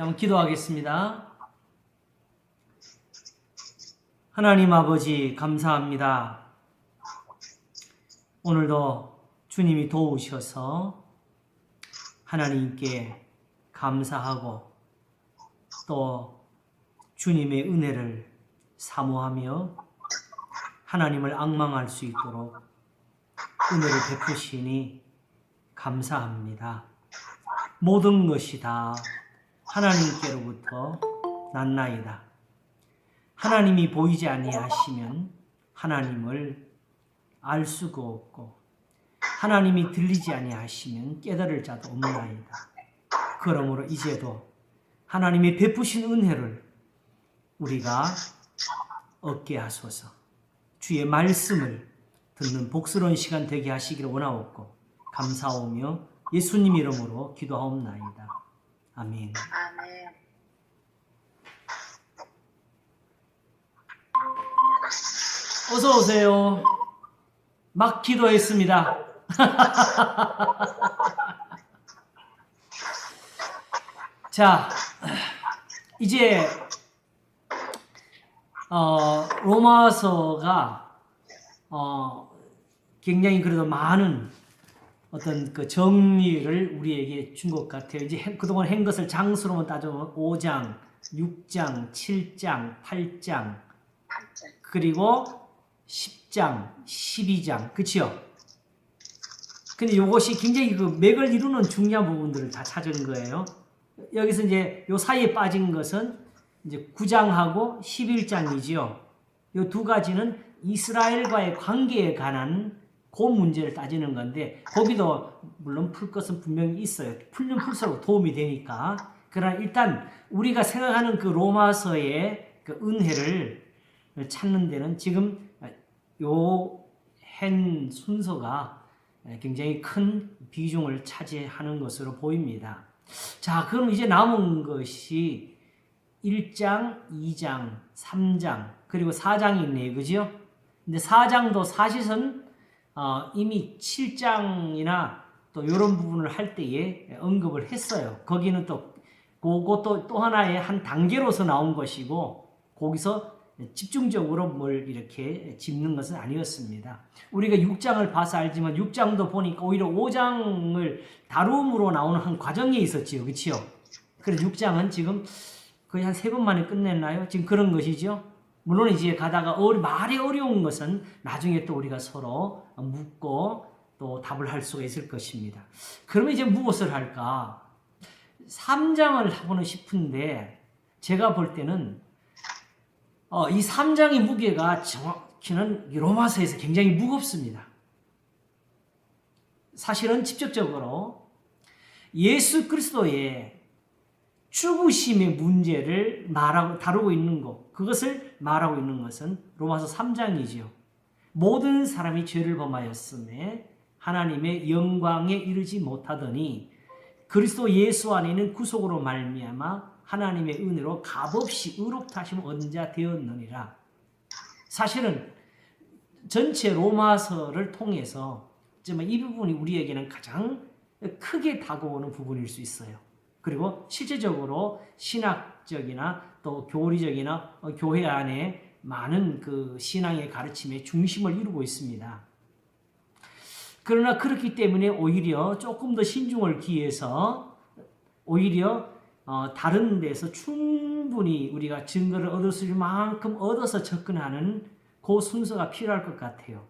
한번 기도하겠습니다. 하나님 아버지 감사합니다. 오늘도 주님이 도우셔서 하나님께 감사하고 또 주님의 은혜를 사모하며 하나님을 앙망할 수 있도록 은혜를 베푸시니 감사합니다. 모든 것이 다 하나님께로부터 났나이다. 하나님이 보이지 아니하시면 하나님을 알 수가 없고 하나님이 들리지 아니하시면 깨달을 자도 없나이다. 그러므로 이제도 하나님이 베푸신 은혜를 우리가 얻게 하소서. 주의 말씀을 듣는 복스러운 시간 되게 하시기를 원하옵고 감사하며 예수님 이름으로 기도하옵나이다. 아멘. 아멘. 어서 오세요. 막 기도했습니다. 자, 이제 로마서가 굉장히 그래도 많은 어떤 그 정리를 우리에게 준 것 같아요. 이제 그동안 한 것을 장수로만 따져보면 5장, 6장, 7장, 8장, 그리고 10장, 12장, 그치요? 근데 이것이 굉장히 그 맥을 이루는 중요한 부분들을 다 찾은 거예요. 여기서 이제 요 사이에 빠진 것은 이제 9장하고 11장이지요. 이 두 가지는 이스라엘과의 관계에 관한 그 문제를 따지는 건데, 거기도 물론 풀 것은 분명히 있어요. 풀면 풀수록 도움이 되니까. 그러나 일단 우리가 생각하는 그 로마서의 그 은혜를 찾는 데는 지금 요 한 순서가 굉장히 큰 비중을 차지하는 것으로 보입니다. 자, 그럼 이제 남은 것이 1장, 2장, 3장, 그리고 4장이 있네요. 그죠? 근데 4장도 사실은 이미 7장이나 또 이런 부분을 할 때에 언급을 했어요. 거기는 또 그것도 또 하나의 한 단계로서 나온 것이고 거기서 집중적으로 뭘 이렇게 짚는 것은 아니었습니다. 우리가 6장을 봐서 알지만 6장도 보니까 오히려 5장을 다룸으로 나오는 한 과정에 있었지요. 그렇죠? 그래서 6장은 지금 거의 한 3번 만에 끝냈나요? 지금 그런 것이죠. 물론 이제 가다가 말이 어려운 것은 나중에 또 우리가 서로 묻고 또 답을 할 수가 있을 것입니다. 그러면 이제 무엇을 할까? 3장을 하고는 싶은데 제가 볼 때는 이 3장의 무게가 정확히는 로마서에서 굉장히 무겁습니다. 사실은 직접적으로 예수 그리스도의 죽으심의 문제를 다루고 있는 것, 그것을 말하고 있는 것은 로마서 3장이지요. 모든 사람이 죄를 범하였음에 하나님의 영광에 이르지 못하더니 그리스도 예수 안에 있는 구속으로 말미암아 하나님의 은혜로 값없이 의롭다 하심을 얻은 자 되었느니라. 사실은 전체 로마서를 통해서 이 부분이 우리에게는 가장 크게 다가오는 부분일 수 있어요. 그리고 실제적으로 신학적이나 또 교리적이나 교회 안에 많은 그 신앙의 가르침의 중심을 이루고 있습니다. 그러나 그렇기 때문에 오히려 조금 더 신중을 기해서 오히려 다른 데서 충분히 우리가 증거를 얻을 수 있을 만큼 얻어서 접근하는 그 순서가 필요할 것 같아요.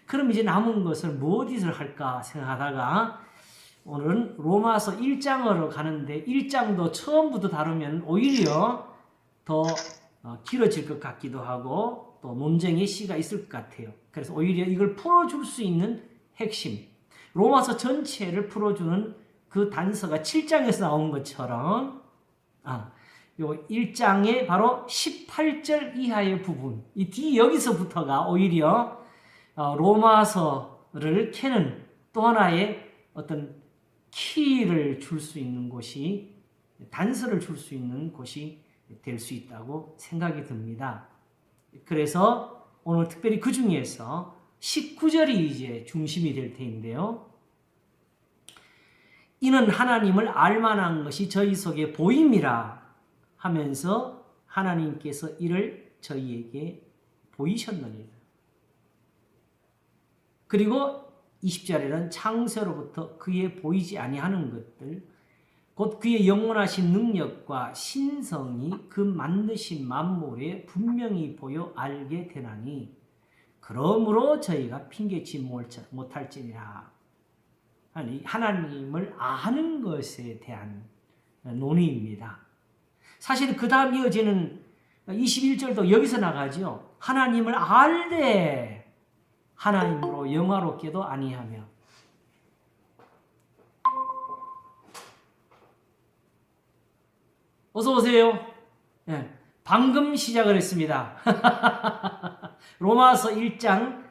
그럼 이제 남은 것을 무엇을 할까 생각하다가 오늘은 로마서 1장으로 가는데 1장도 처음부터 다루면 오히려 더 길어질 것 같기도 하고 또 논쟁의 시가 있을 것 같아요. 그래서 오히려 이걸 풀어줄 수 있는 핵심, 로마서 전체를 풀어주는 그 단서가 7장에서 나온 것처럼 요 1장의 바로 18절 이하의 부분, 이 뒤 여기서부터가 오히려 로마서를 캐는 또 하나의 어떤 키를 줄 수 있는 곳이, 단서를 줄 수 있는 곳이 될 수 있다고 생각이 듭니다. 그래서 오늘 특별히 그 중에서 19절이 이제 중심이 될 텐데요. 이는 하나님을 알만한 것이 저희 속에 보임이라 하면서 하나님께서 이를 저희에게 보이셨느니라. 그리고 20절에는 창세로부터 그의 보이지 아니하는 것들 곧 그의 영원하신 능력과 신성이 그 만드신 만물에 분명히 보여 알게 되나니 그러므로 저희가 핑계치 못할지니라. 아니, 하나님을 아는 것에 대한 논의입니다. 사실 그 다음 이어지는 21절도 여기서 나가죠. 하나님을 알되 하나님으로 영화롭게도 아니하며. 어서 오세요. 네, 방금 시작을 했습니다. 로마서 1장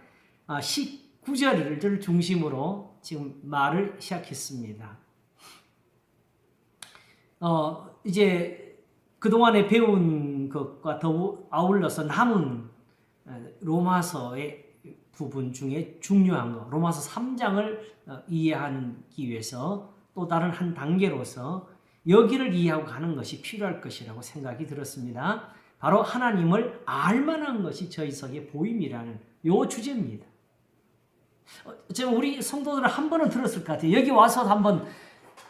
19절을 중심으로 지금 말을 시작했습니다. 이제 그동안에 배운 것과 더 아울러서 남은 로마서의 부분 중에 중요한 거, 로마서 3장을 이해하기 위해서 또 다른 한 단계로서 여기를 이해하고 가는 것이 필요할 것이라고 생각이 들었습니다. 바로 하나님을 알만한 것이 저희 속에 보임이라는 요 주제입니다. 지금 우리 성도들은 한 번은 들었을 것 같아요. 여기 와서 한번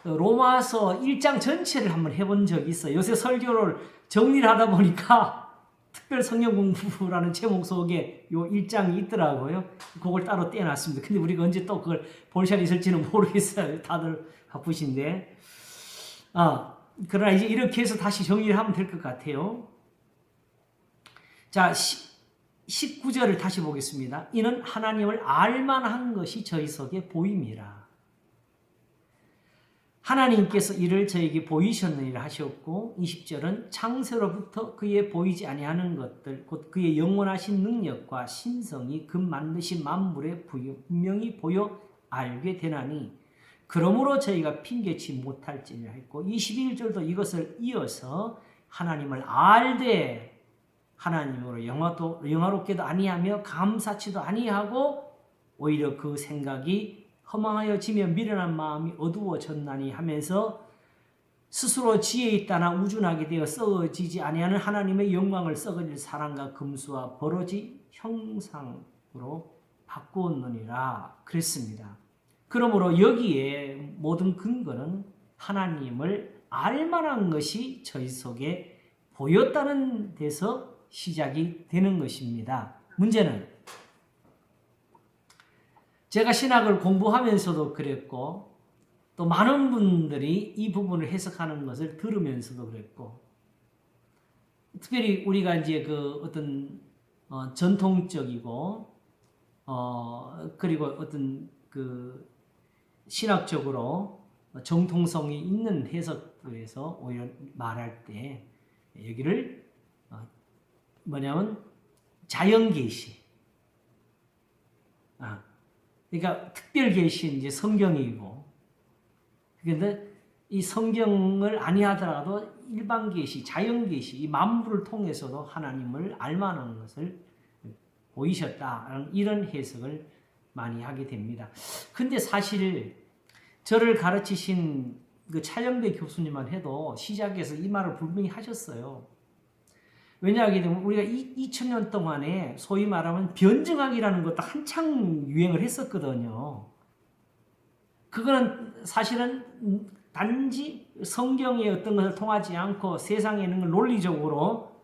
로마서 1장 전체를 한번 해본 적이 있어요. 요새 설교를 정리를 하다 보니까 특별 성경 공부라는 제목 속에 요 1장이 있더라고요. 그걸 따로 떼어놨습니다. 근데 우리가 언제 또 그걸 볼 시간이 있을지는 모르겠어요. 다들 바쁘신데. 그러나 이제 이렇게 해서 다시 정리를 하면 될 것 같아요. 자, 19절을 다시 보겠습니다. 이는 하나님을 알만한 것이 저희 속에 보임이라. 하나님께서 이를 저에게 보이셨느니라 하셨고 20절은 창세로부터 그의 보이지 아니하는 것들 곧 그의 영원하신 능력과 신성이 그 만드신 만물에 분명히 보여 알게 되나니 그러므로 저희가 핑계치 못할지니라 했고 21절도 이것을 이어서 하나님을 알되 하나님으로 영화롭게도 아니하며 감사치도 아니하고 오히려 그 생각이 허망하여지며 미련한 마음이 어두워졌나니 하면서 스스로 지혜 있다나 우준하게 되어 썩어지지 아니하는 하나님의 영광을 썩어질 사랑과 금수와 버러지 형상으로 바꾸었느니라 그랬습니다. 그러므로 여기에 모든 근거는 하나님을 알만한 것이 저희 속에 보였다는 데서 시작이 되는 것입니다. 문제는 제가 신학을 공부하면서도 그랬고 또 많은 분들이 이 부분을 해석하는 것을 들으면서도 그랬고 특별히 우리가 이제 그 어떤 전통적이고 그리고 어떤 그 신학적으로 정통성이 있는 해석에서 오히려 말할 때 여기를 뭐냐면 자연계시, 그러니까 특별계시는 이제 성경이고, 그런데 이 성경을 아니하더라도 일반계시, 자연계시, 이 만물을 통해서도 하나님을 알만한 것을 보이셨다라는 이런 해석을 많이 하게 됩니다. 근데 사실 저를 가르치신 그 차영배 교수님만 해도 시작에서 이 말을 분명히 하셨어요. 왜냐하면 우리가 2000년 동안에 소위 말하면 변증학이라는 것도 한창 유행을 했었거든요. 그거는 사실은 단지 성경의 어떤 것을 통하지 않고 세상에 있는 걸 논리적으로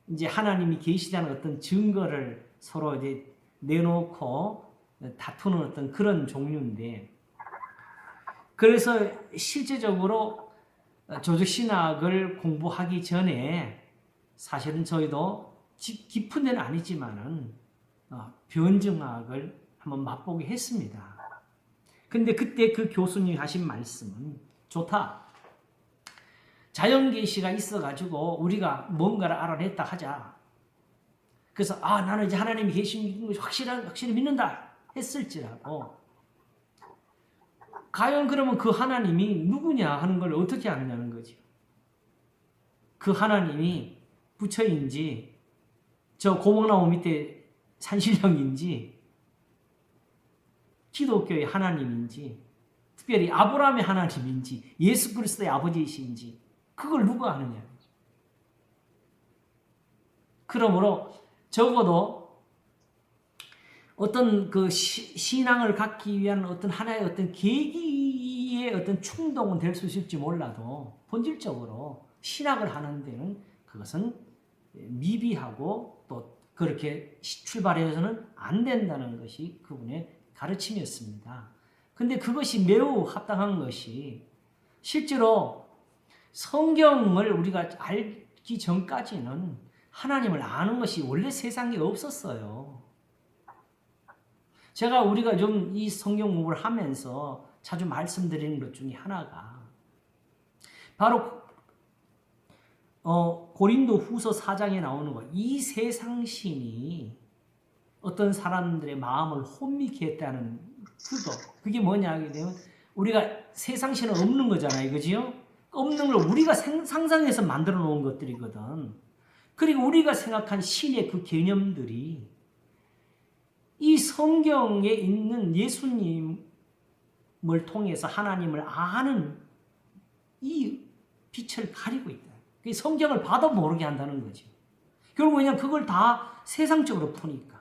이제 하나님이 계시다는 어떤 증거를 서로 이제 내놓고 다투는 어떤 그런 종류인데, 그래서 실제적으로 조직신학을 공부하기 전에 사실은 저희도 깊은 데는 아니지만은 변증학을 한번 맛보게 했습니다. 근데 그때 그 교수님이 하신 말씀은 좋다. 자연계시가 있어가지고 우리가 뭔가를 알아냈다 하자. 그래서 나는 이제 하나님이 계신 것이 확실히 믿는다 했을지라도 과연 그러면 그 하나님이 누구냐 하는 걸 어떻게 아느냐는 거죠. 그 하나님이 부처인지 저 고목나무 밑에 산신령인지 기독교의 하나님인지 특별히 아브라함의 하나님인지 예수 그리스도의 아버지이신지 그걸 누가 아느냐. 그러므로 적어도 어떤 그 신앙을 갖기 위한 어떤 하나의 어떤 계기의 어떤 충동은 될 수 있을지 몰라도 본질적으로 신학을 하는 데는 그것은 미비하고 또 그렇게 출발해서는 안 된다는 것이 그분의 가르침이었습니다. 근데 그것이 매우 합당한 것이 실제로 성경을 우리가 알기 전까지는 하나님을 아는 것이 원래 세상에 없었어요. 제가 우리가 좀 이 성경 공부를 하면서 자주 말씀드리는 것 중에 하나가 바로 고린도 후서 4장에 나오는 거, 이 세상 신이 어떤 사람들의 마음을 혼미케 했다는 그게 뭐냐 하게 되면 우리가 세상 신은 없는 거잖아요. 그죠? 없는 걸 우리가 상상해서 만들어 놓은 것들이거든. 그리고 우리가 생각한 신의 그 개념들이 이 성경에 있는 예수님을 통해서 하나님을 아는 이 빛을 가리고 있다. 성경을 봐도 모르게 한다는 거죠. 결국 그냥 그걸 다 세상적으로 푸니까.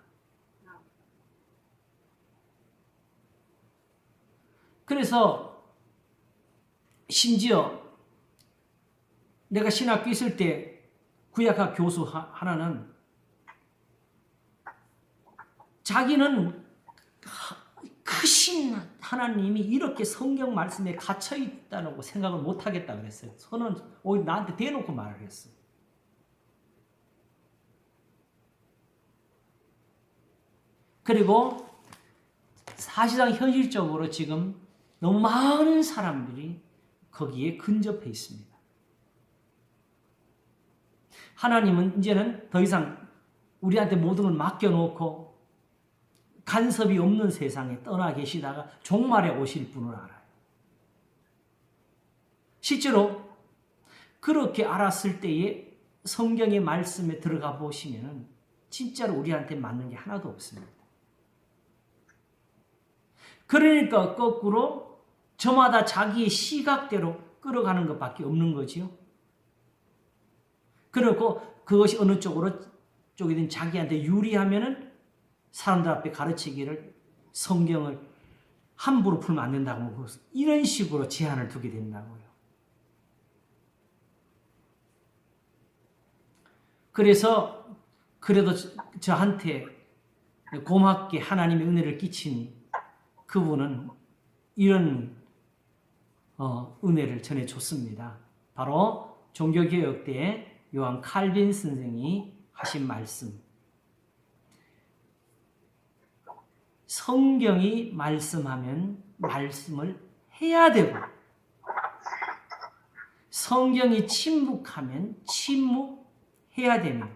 그래서 심지어 내가 신학교 있을 때 구약학 교수 하나는 자기는 크신 하나님이 이렇게 성경 말씀에 갇혀 있다고 생각을 못 하겠다 그랬어요. 저는 오히려 나한테 대놓고 말을 했어요. 그리고 사실상 현실적으로 지금 너무 많은 사람들이 거기에 근접해 있습니다. 하나님은 이제는 더 이상 우리한테 모든 걸 맡겨놓고 간섭이 없는 세상에 떠나 계시다가 종말에 오실 분을 알아요. 실제로 그렇게 알았을 때에 성경의 말씀에 들어가 보시면 진짜로 우리한테 맞는 게 하나도 없습니다. 그러니까 거꾸로 저마다 자기의 시각대로 끌어가는 것밖에 없는 거지요. 그리고 그것이 어느 쪽이든 자기한테 유리하면은 사람들 앞에 가르치기를 성경을 함부로 풀면 안 된다고 이런 식으로 제한을 두게 된다고요. 그래서 그래도 저한테 고맙게 하나님의 은혜를 끼친 그분은 이런 은혜를 전해줬습니다. 바로 종교개혁 때 요한 칼빈 선생이 하신 말씀. 성경이 말씀하면 말씀을 해야 되고 성경이 침묵하면 침묵해야 되며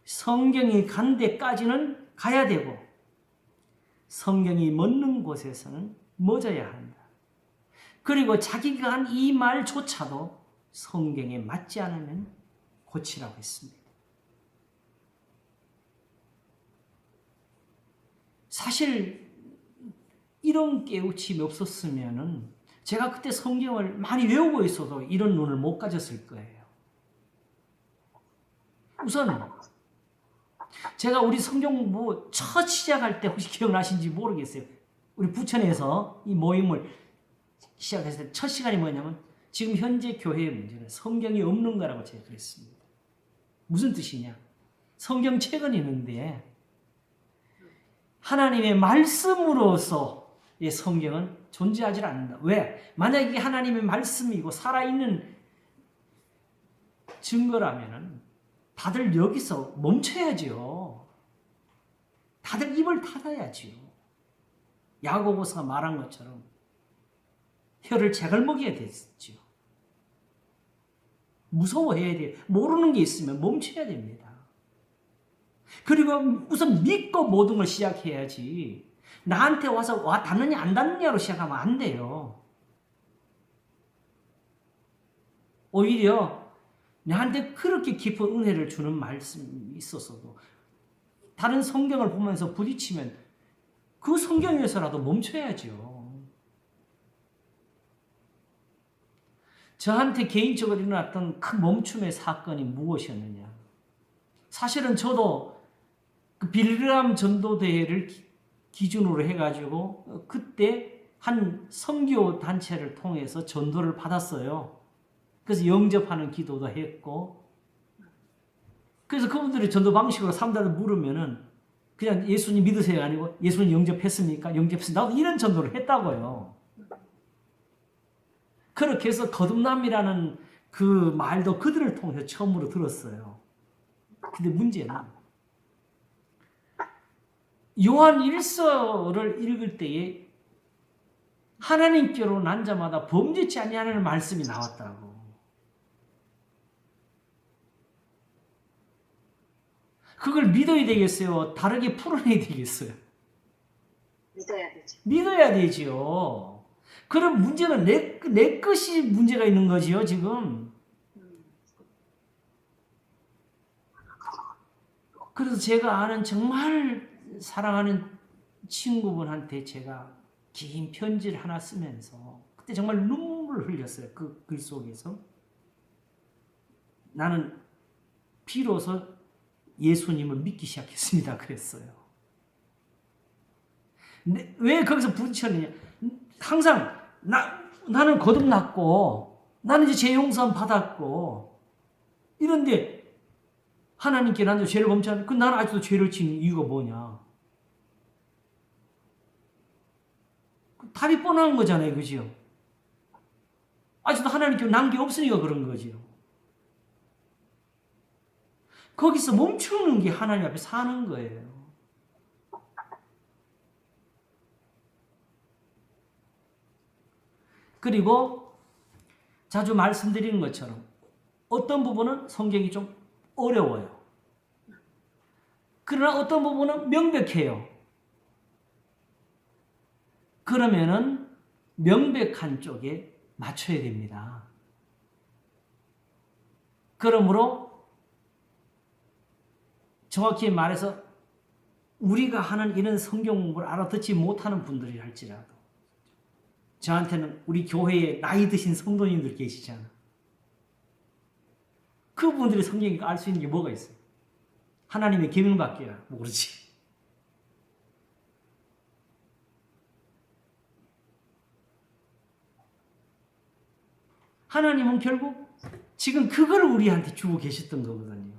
성경이 간 데까지는 가야 되고 성경이 멎는 곳에서는 멎어야 한다. 그리고 자기가 한 이 말조차도 성경에 맞지 않으면 고치라고 했습니다. 사실 이런 깨우침이 없었으면 제가 그때 성경을 많이 외우고 있어도 이런 눈을 못 가졌을 거예요. 우선 제가 우리 성경 공부 첫 시작할 때 혹시 기억나신지 모르겠어요. 우리 부천에서 이 모임을 시작했을 때 첫 시간이 뭐냐면 지금 현재 교회의 문제는 성경이 없는 거라고 제가 그랬습니다. 무슨 뜻이냐? 성경책은 있는데 하나님의 말씀으로서의 성경은 존재하지 않는다. 왜? 만약에 이게 하나님의 말씀이고 살아있는 증거라면 다들 여기서 멈춰야지요. 다들 입을 닫아야지요. 야고보서가 말한 것처럼 혀를 제갈먹여야 됐죠. 무서워해야 돼요. 모르는 게 있으면 멈춰야 됩니다. 그리고 우선 믿고 모든 걸 시작해야지 나한테 와서 닿느냐 안 닿느냐로 시작하면 안 돼요. 오히려 나한테 그렇게 깊은 은혜를 주는 말씀이 있었어도 다른 성경을 보면서 부딪히면 그 성경에서라도 멈춰야죠. 저한테 개인적으로 일어났던 큰 멈춤의 사건이 무엇이었느냐? 사실은 저도 그 빌리람 전도대회를 기준으로 해가지고 그때 한 선교 단체를 통해서 전도를 받았어요. 그래서 영접하는 기도도 했고, 그래서 그분들이 전도 방식으로 사람들을 물으면은 그냥 예수님 믿으세요 아니고 예수님 영접했습니까? 영접했습니다. 나도 이런 전도를 했다고요. 그렇게 해서 거듭남이라는 그 말도 그들을 통해서 처음으로 들었어요. 근데 문제는 요한 1서를 읽을 때에 하나님께로 난 자마다 범죄치 아니하는 말씀이 나왔다고. 그걸 믿어야 되겠어요? 다르게 풀어내야 되겠어요? 믿어야 되죠. 믿어야 되지요. 그럼 문제는 내 것이 문제가 있는 거지요, 지금. 그래서 제가 아는 정말 사랑하는 친구분한테 제가 긴 편지를 하나 쓰면서 그때 정말 눈물을 흘렸어요. 그 글 속에서. 나는 비로소 예수님을 믿기 시작했습니다. 그랬어요. 왜 거기서 부딪혔느냐? 항상 나는 거듭났고 나는 이제 제 용서함 받았고 이런데 하나님께 난 죄를 범치 않는데 나는 아직도 죄를 지는 이유가 뭐냐? 답이 뻔한 거잖아요. 그죠? 아직도 하나님께 난 게 없으니까 그런 거지요. 거기서 멈추는 게 하나님 앞에 사는 거예요. 그리고 자주 말씀드리는 것처럼 어떤 부분은 성경이 좀 어려워요. 그러나 어떤 부분은 명백해요. 그러면은 명백한 쪽에 맞춰야 됩니다. 그러므로 정확히 말해서 우리가 하는 이런 성경 공부를 알아듣지 못하는 분들이 할지라도 저한테는 우리 교회에 나이 드신 성도님들 계시잖아. 그분들이 성경을 알 수 있는 게 뭐가 있어요? 하나님의 계명밖에 모르지. 하나님은 결국 지금 그걸 우리한테 주고 계셨던 거거든요.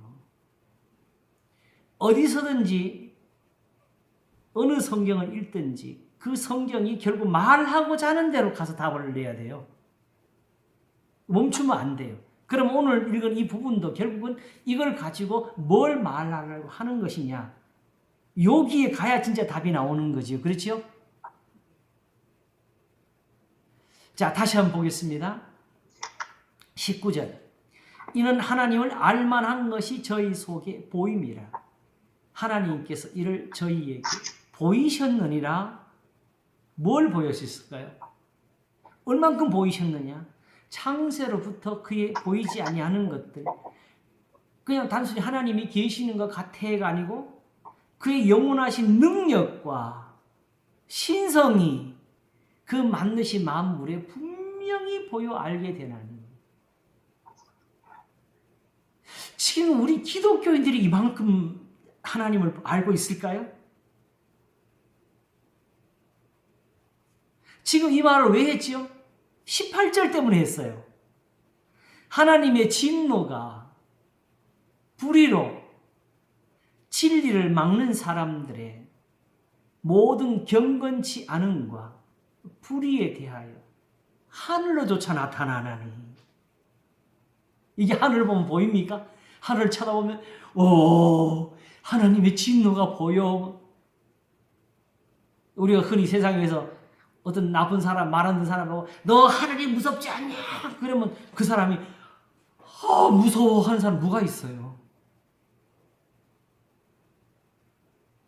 어디서든지 어느 성경을 읽든지 그 성경이 결국 말하고자 하는 대로 가서 답을 내야 돼요. 멈추면 안 돼요. 그럼 오늘 읽은 이 부분도 결국은 이걸 가지고 뭘 말하려고 하는 것이냐. 여기에 가야 진짜 답이 나오는 거죠. 그렇죠? 자, 다시 한번 보겠습니다. 19절. 이는 하나님을 알만한 것이 저희 속에 보임이라. 하나님께서 이를 저희에게 보이셨느니라. 뭘 보여주셨을까요? 얼만큼 보이셨느냐? 창세로부터 그의 보이지 아니하는 것들, 그냥 단순히 하나님이 계시는 것 같아가 아니고 그의 영원하신 능력과 신성이 그 만드신 만물에 분명히 보여 알게 되나니. 지금 우리 기독교인들이 이만큼 하나님을 알고 있을까요? 지금 이 말을 왜 했지요? 18절 때문에 했어요. 하나님의 진노가 불의로 진리를 막는 사람들의 모든 경건치 않음과 불의에 대하여 하늘로조차 나타나나니. 이게 하늘을 보면 보입니까? 하늘을 쳐다보면 오, 하나님의 진노가 보여. 우리가 흔히 세상에서 어떤 나쁜 사람, 말 안 듣는 사람하고 너 하늘이 무섭지 않냐? 그러면 그 사람이 무서워하는 사람 누가 있어요?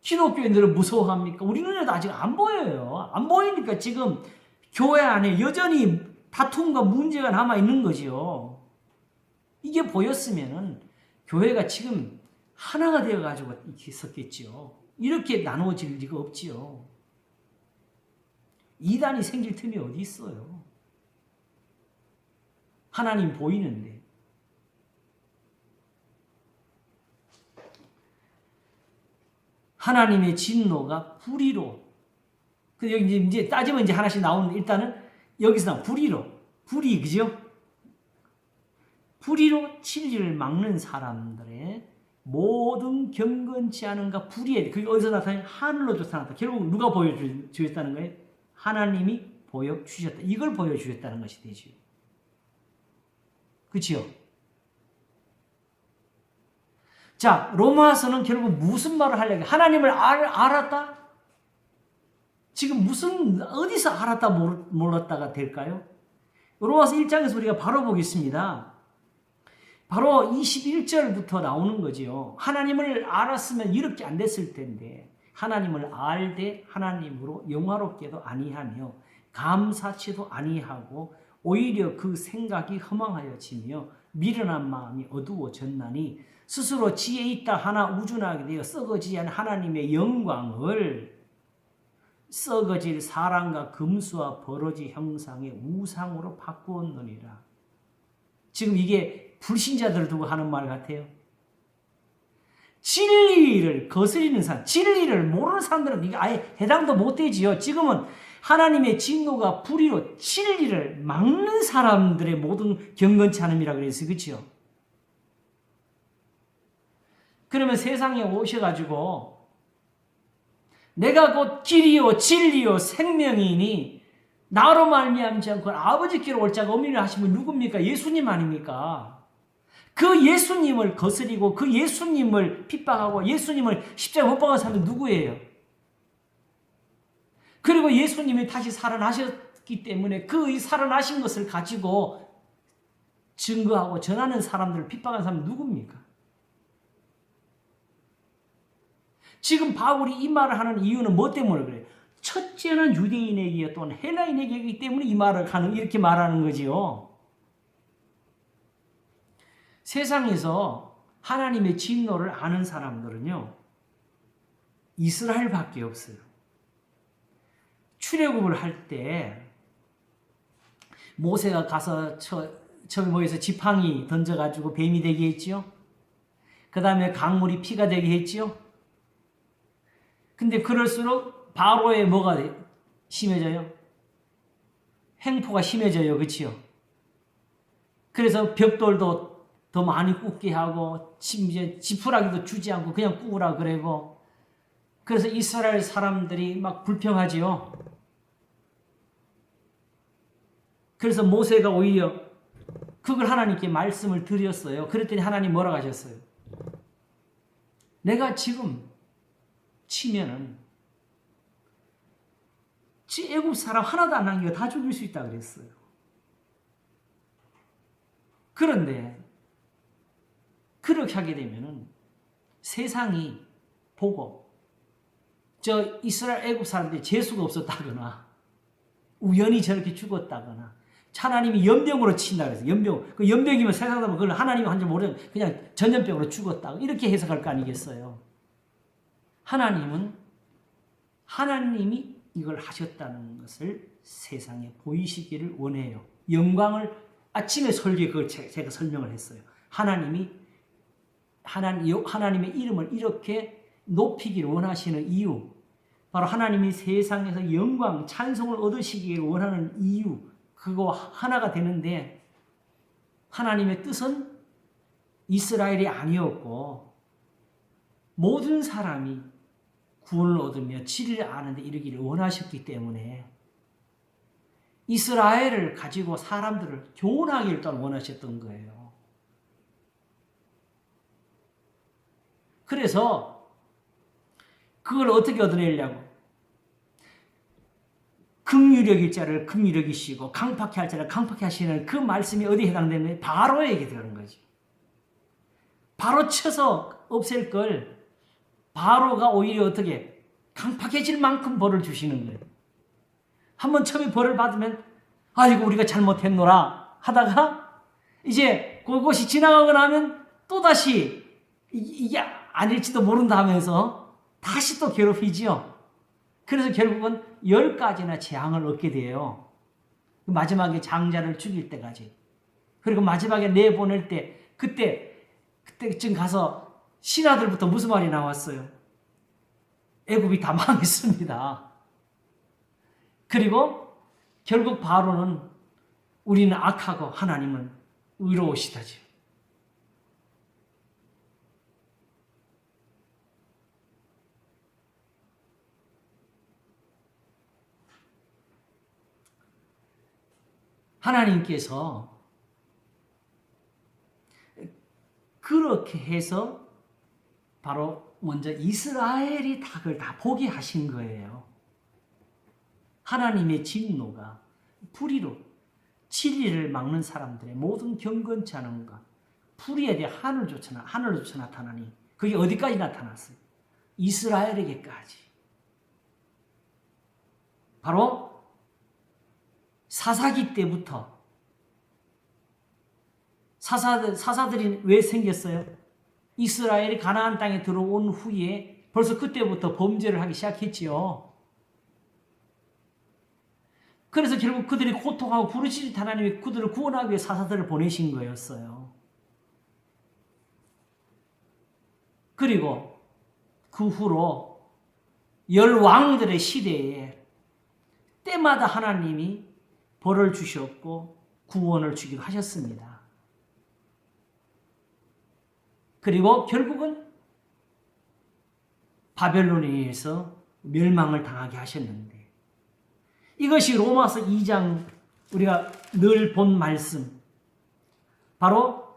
기독교인들은 무서워합니까? 우리 눈에도 아직 안 보여요. 안 보이니까 지금 교회 안에 여전히 다툼과 문제가 남아있는 거지요. 이게 보였으면 교회가 지금 하나가 되어가지고 있었겠지요. 이렇게 나누어질 리가 없지요. 이단이 생길 틈이 어디 있어요? 하나님 보이는데. 하나님의 진노가 불의로. 그 여기 이제 따지면 이제 하나씩 나오는데 일단은 여기서 불의로. 불의, 그죠? 불의로 진리를 막는 사람들의 모든 경건치 않은가 불의에, 그게 어디서 나타나요? 하늘로 나타났다. 결국 누가 보여주셨다는 거예요? 하나님이 보여주셨다. 이걸 보여주셨다는 것이 되죠. 그렇죠? 자, 로마서는 결국 무슨 말을 하려고? 하나님을 알았다? 지금 어디서 알았다 몰랐다가 될까요? 로마서 1장에서 우리가 바로 보겠습니다. 바로 21절부터 나오는 거지요. 하나님을 알았으면 이렇게 안 됐을 텐데, 하나님을 알되 하나님으로 영화롭게도 아니하며 감사치도 아니하고 오히려 그 생각이 허망하여지며 미련한 마음이 어두워졌나니 스스로 지혜 있다 하나 우준하게 되어 썩어지지 않은 하나님의 영광을 썩어질 사람과 금수와 버러지 형상의 우상으로 바꾸었느니라. 지금 이게 불신자들을 두고 하는 말 같아요. 진리를 거스리는 사람, 진리를 모르는 사람들은 이게 아예 해당도 못 되지요. 지금은 하나님의 진노가 불의로 진리를 막는 사람들의 모든 경건치 않음이라 그래서, 그렇죠? 그러면 세상에 오셔가지고 내가 곧 길이요 진리요 생명이니 나로 말미암지 않고 아버지께로 올 자가 없느니라 하신 분 누굽니까? 예수님 아닙니까? 그 예수님을 거스리고 그 예수님을 핍박하고 예수님을 십자가에 못 박은 사람은 누구예요? 그리고 예수님이 다시 살아나셨기 때문에 그 살아나신 것을 가지고 증거하고 전하는 사람들을 핍박하는 사람은 누굽니까? 지금 바울이 이 말을 하는 이유는 뭐 때문에 그래요? 첫째는 유대인에게 또는 헬라인에게이기 때문에 이 말을 하는, 이렇게 말하는 거지요. 세상에서 하나님의 진노를 아는 사람들은요, 이스라엘밖에 없어요. 출애굽을 할 때 모세가 가서 처음에 모여서 지팡이 던져가지고 뱀이 되게 했지요. 그 다음에 강물이 피가 되게 했지요. 근데 그럴수록 바로의 뭐가 심해져요? 횡포가 심해져요. 그렇지요? 그래서 벽돌도 더 많이 굽게 하고 심지어 지푸라기도 주지 않고 그냥 구우라 그러고, 그래서 이스라엘 사람들이 막 불평하지요. 그래서 모세가 오히려 그걸 하나님께 말씀을 드렸어요. 그랬더니 하나님 뭐라고 하셨어요? 내가 지금 치면은 애굽 사람 하나도 안 남기고 다 죽일 수 있다 그랬어요. 그런데 그렇게 하게 되면은 세상이 보고 저 이스라엘 애굽 사람들이 재수가 없었다거나 우연히 저렇게 죽었다거나 하나님이 연병으로 친다 그래서 연병, 그 연병이면 세상 사람은 그걸 하나님이 한 줄 모르는 그냥 전염병으로 죽었다 이렇게 해석할 거 아니겠어요? 하나님이 이걸 하셨다는 것을 세상에 보이시기를 원해요. 영광을 아침에 설교에 그걸 제가 설명을 했어요. 하나님의 이름을 이렇게 높이기를 원하시는 이유, 바로 하나님이 세상에서 영광, 찬송을 얻으시기를 원하는 이유, 그거 하나가 되는데 하나님의 뜻은 이스라엘이 아니었고 모든 사람이 구원을 얻으며 진리를 아는데 이르기를 원하셨기 때문에 이스라엘을 가지고 사람들을 교훈하기를 또한 원하셨던 거예요. 그래서 그걸 어떻게 얻어내려고? 긍휼력일 자를 긍휼력이시고 강팍해 할 자를 강팍해 하시는 그 말씀이 어디에 해당되는 거예요? 바로에게 들어가는 거지. 바로 쳐서 없앨 걸 바로가 오히려 어떻게 강팍해질 만큼 벌을 주시는 거예요. 한번 처음에 벌을 받으면 아이고 우리가 잘못했노라 하다가 이제 그것이 지나가고 나면 또다시 이게 아닐지도 모른다 하면서 다시 또 괴롭히지요. 그래서 결국은 10가지나 재앙을 얻게 돼요. 마지막에 장자를 죽일 때까지. 그리고 마지막에 내보낼 때 그때쯤 가서 신하들부터 무슨 말이 나왔어요? 애굽이 다 망했습니다. 그리고 결국 바로는 우리는 악하고 하나님은 의로우시다죠. 하나님께서 그렇게 해서 바로 먼저 이스라엘이 그걸 다 보게 하신 거예요. 하나님의 진노가 불의로 진리를 막는 사람들의 모든 경건치 않은 것, 불의에 대해 하늘조차 나타나니 그게 어디까지 나타났어요? 이스라엘에게까지. 바로 사사기 때부터 사사들이 왜 생겼어요? 이스라엘이 가나안 땅에 들어온 후에 벌써 그때부터 범죄를 하기 시작했지요. 그래서 결국 그들이 고통하고 부르짖은 하나님이 그들을 구원하기 위해 사사들을 보내신 거였어요. 그리고 그 후로 열 왕들의 시대에 때마다 하나님이 벌을 주셨고 구원을 주기도 하셨습니다. 그리고 결국은 바벨론에 의해서 멸망을 당하게 하셨는데 이것이 로마서 2장 우리가 늘 본 말씀 바로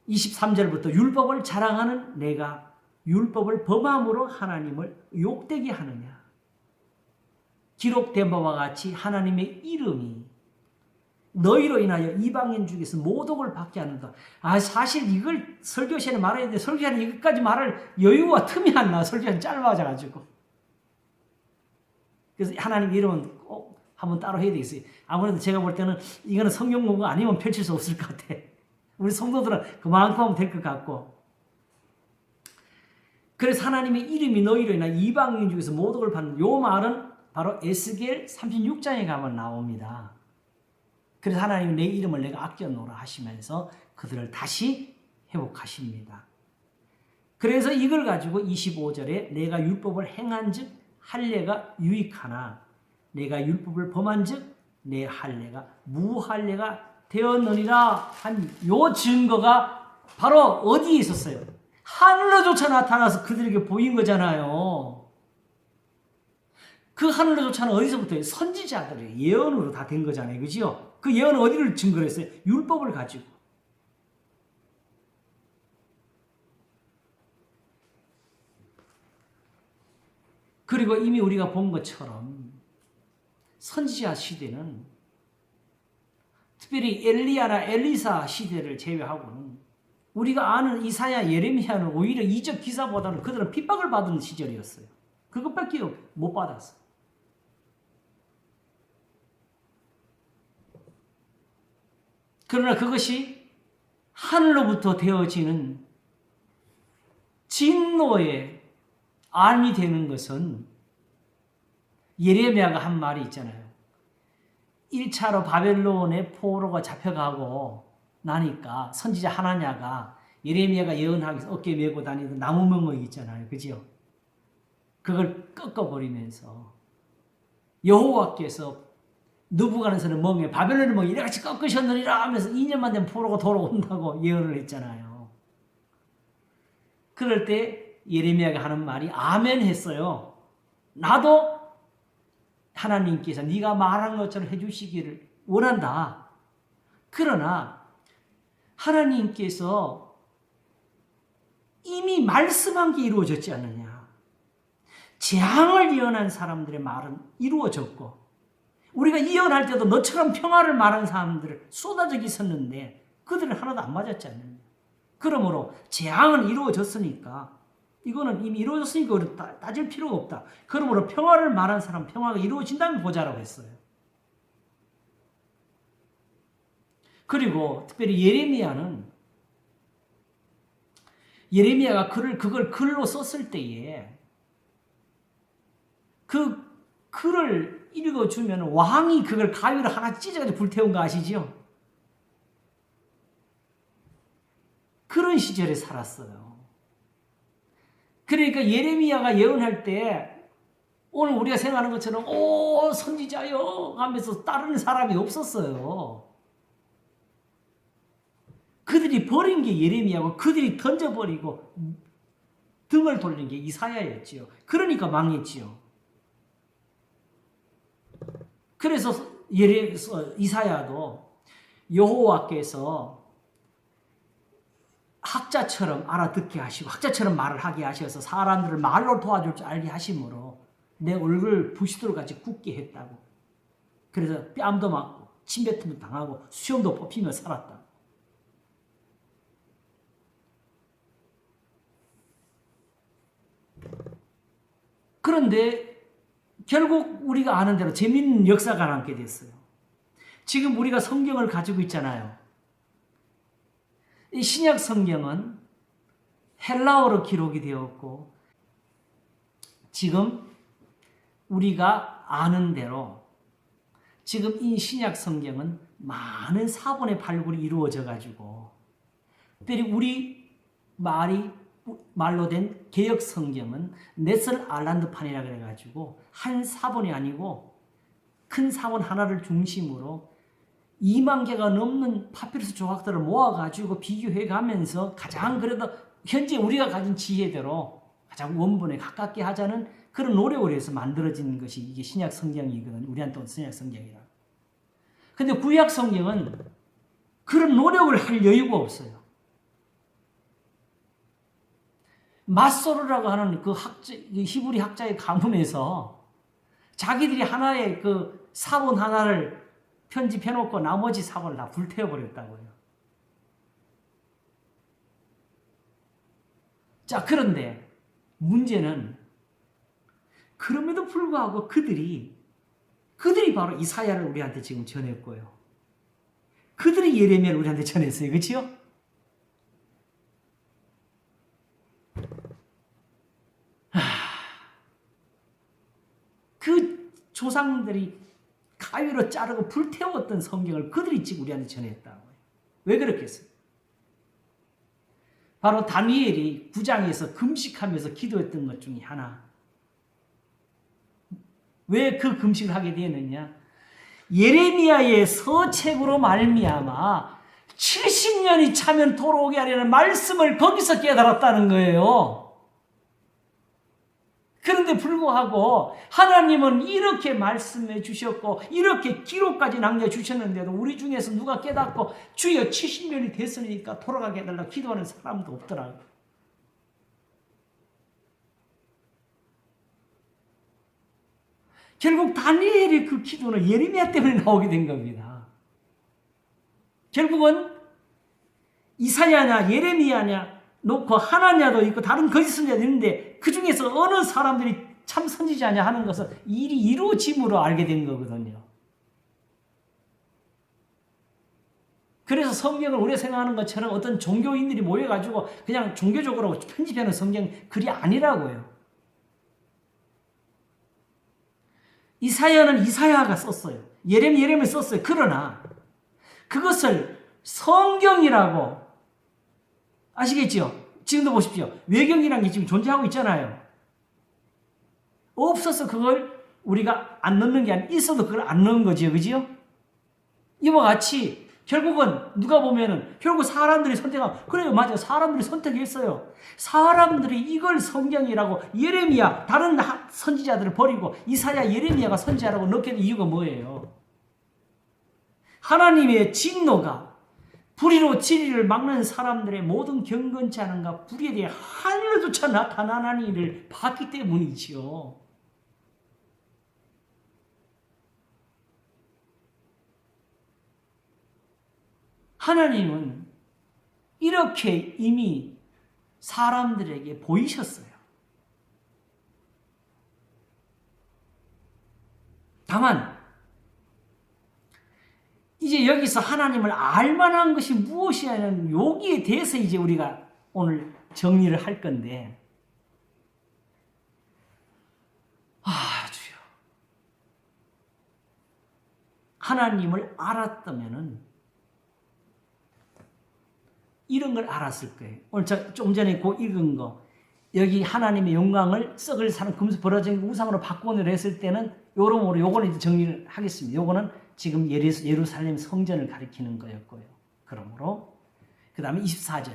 23절부터 율법을 자랑하는 내가 율법을 범함으로 하나님을 욕되게 하느냐. 기록된 바와 같이 하나님의 이름이 너희로 인하여 이방인 중에서 모독을 받게 하는다. 사실 이걸 설교 시간에 말해야 되는데 설교 시간에 이것까지 말할 여유와 틈이 안 나. 설교 시간이 짧아져가지고. 그래서 하나님 이름은 꼭 한번 따로 해야 되겠어요. 아무래도 제가 볼 때는 이거는 성경 공부 아니면 펼칠 수 없을 것 같아. 우리 성도들은 그만큼 하면 될 것 같고. 그래서 하나님의 이름이 너희로 인하여 이방인 중에서 모독을 받는 요 말은 바로 에스겔 36장에 가면 나옵니다. 그래서 하나님이 내 이름을 내가 아껴놓으라 하시면서 그들을 다시 회복하십니다. 그래서 이걸 가지고 25절에 내가 율법을 행한 즉 할례가 유익하나 내가 율법을 범한 즉 내 할례가 무할례가 되었느니라 한 요 증거가 바로 어디에 있었어요? 하늘로조차 나타나서 그들에게 보인 거잖아요. 그 하늘로조차는 어디서부터 선지자들의 예언으로 다 된 거잖아요. 그죠? 그 예언은 어디를 증거를 했어요? 율법을 가지고. 그리고 이미 우리가 본 것처럼 선지자 시대는 특별히 엘리야나 엘리사 시대를 제외하고는 우리가 아는 이사야 예레미야는 오히려 이적 기사보다는 그들은 핍박을 받은 시절이었어요. 그것밖에 못 받았어요. 그러나 그것이 하늘로부터 되어지는 진노의 암이 되는 것은 예레미야가 한 말이 있잖아요. 1차로 바벨론의 포로가 잡혀가고 나니까 선지자 하나냐가 예레미야가 예언하기 위해서 어깨에 메고 다니던 나무멍이 있잖아요. 그죠? 그걸 꺾어버리면서 여호와께서 느부갓네살의 멍에 바벨론의 멍에 이래같이 꺾으셨느니라 하면서 2년만 되면 포로가 돌아온다고 예언을 했잖아요. 그럴 때 예레미야가 하는 말이 아멘 했어요. 나도 하나님께서 네가 말한 것처럼 해주시기를 원한다. 그러나 하나님께서 이미 말씀한 게 이루어졌지 않느냐. 재앙을 예언한 사람들의 말은 이루어졌고 우리가 예언할 때도 너처럼 평화를 말한 사람들을 쏟아져 있었는데 그들은 하나도 안 맞았지 않느냐. 그러므로 재앙은 이루어졌으니까 이거는 이미 이루어졌으니까 우리 따질 필요가 없다. 그러므로 평화를 말한 사람 평화가 이루어진다면 보자라고 했어요. 그리고 특별히 예레미야가 그걸 글로 썼을 때에 그 글을 읽어주면 왕이 그걸 가위로 하나 찢어가지고 불태운 거 아시죠? 그런 시절에 살았어요. 그러니까 예레미야가 예언할 때 오늘 우리가 생각하는 것처럼 오 선지자여 하면서 따르는 사람이 없었어요. 그들이 버린 게 예레미야고 그들이 던져버리고 등을 돌린 게 이사야였지요. 그러니까 망했지요. 그래서 이사야도 여호와께서 학자처럼 알아듣게 하시고 학자처럼 말을 하게 하셔서 사람들을 말로 도와줄 줄 알게 하심으로 내 얼굴 부시도록 같이 굳게 했다고. 그래서 뺨도 맞고 침뱉음도 당하고 수염도 뽑히며 살았다. 그런데 결국 우리가 아는 대로 재미있는 역사가 남게 됐어요. 지금 우리가 성경을 가지고 있잖아요. 이 신약 성경은 헬라어로 기록이 되었고 지금 우리가 아는 대로 지금 이 신약 성경은 많은 사본의 발굴이 이루어져 가지고 특별히 우리 말로 된 개역 성경은 넷을 알란드판이라 그래 가지고 한 사본이 아니고 큰 사본 하나를 중심으로 2만 개가 넘는 파피루스 조각들을 모아 가지고 비교해 가면서 가장 그래도 현재 우리가 가진 지혜대로 가장 원본에 가깝게 하자는 그런 노력을 해서 만들어진 것이 이게 신약 성경이거든. 우리한테 온 신약 성경이라. 근데 구약 성경은 그런 노력을 할 여유가 없어요. 마소르라고 하는 그 히브리 학자의 가문에서 자기들이 하나의 그 사본 하나를 편집해놓고 나머지 사본을 다 불태워버렸다고요. 자, 그런데 문제는 그럼에도 불구하고 그들이 바로 이사야를 우리한테 지금 전했고요. 그들이 예레미야를 우리한테 전했어요. 그렇죠? 그 조상들이 가위로 자르고 불태웠던 성경을 그들이 지금 우리한테 전했다고요. 왜 그렇겠어요? 바로 다니엘이 9장에서 금식하면서 기도했던 것 중에 하나. 왜 그 금식을 하게 되었느냐? 예레미야의 서책으로 말미암아 70년이 차면 돌아오게 하려는 말씀을 거기서 깨달았다는 거예요. 그런데 불구하고 하나님은 이렇게 말씀해 주셨고 이렇게 기록까지 남겨주셨는데도 우리 중에서 누가 깨닫고 주여 70년이 됐으니까 돌아가게 해달라 기도하는 사람도 없더라고요. 결국 다니엘의 그 기도는 예레미야 때문에 나오게 된 겁니다. 결국은 이사야냐 예레미야냐 놓고 하나냐도 있고 다른 거짓 선지자도 있는데 그 중에서 어느 사람들이 참 선지자냐 하는 것은 일이 이루어짐으로 알게 된 거거든요. 그래서 성경을 우리가 생각하는 것처럼 어떤 종교인들이 모여가지고 그냥 종교적으로 편집하는 성경 글이 아니라고요. 이사야는 이사야가 썼어요. 예레미야 썼어요. 그러나 그것을 성경이라고 아시겠죠? 지금도 보십시오. 외경이라는 게 지금 존재하고 있잖아요. 없어서 그걸 우리가 안 넣는 게 아니라 있어도 그걸 안 넣은 거죠. 그죠? 이와 같이 결국은 누가 보면은 결국 사람들이 선택하고 그래요. 맞아요. 사람들이 선택했어요. 사람들이 이걸 성경이라고 예레미야 다른 선지자들을 버리고 이사야 예레미야가 선지자라고 넣게 된 이유가 뭐예요? 하나님의 진노가 불의로 진리를 막는 사람들의 모든 경건치 않은가 불의에 대해 하늘조차 나타나는 일을 봤기 때문이지요. 하나님은 이렇게 이미 사람들에게 보이셨어요. 다만 이제 여기서 하나님을 알만한 것이 무엇이냐는 여기에 대해서 이제 우리가 오늘 정리를 할 건데 주여 하나님을 알았다면은 이런 걸 알았을 거예요. 오늘 좀 전에 읽은 거 여기 하나님의 영광을 썩을 사는 금수 버려진 우상으로 바꾸기로 했을 때는 요러므로 요거는 이제 정리를 하겠습니다. 요거는 지금 예루살렘 성전을 가리키는 거였고요. 그러므로 그 다음에 24절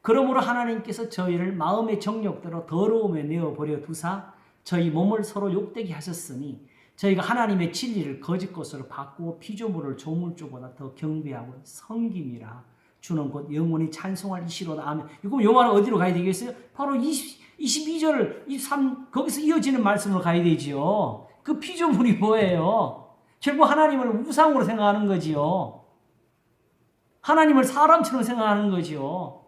그러므로 하나님께서 저희를 마음의 정욕대로 더러움에 내어버려 두사 저희 몸을 서로 욕되게 하셨으니 저희가 하나님의 진리를 거짓 것으로 바꾸어 피조물을 조물주보다 더 경배하고 섬김이라 주는 곧 영원히 찬송할 이시로다. 아멘. 이거 요 말은 어디로 가야 되겠어요? 바로 22절, 23 거기서 이어지는 말씀으로 가야 되지요. 그 피조물이 뭐예요? 결국 하나님을 우상으로 생각하는 거지요. 하나님을 사람처럼 생각하는 거지요.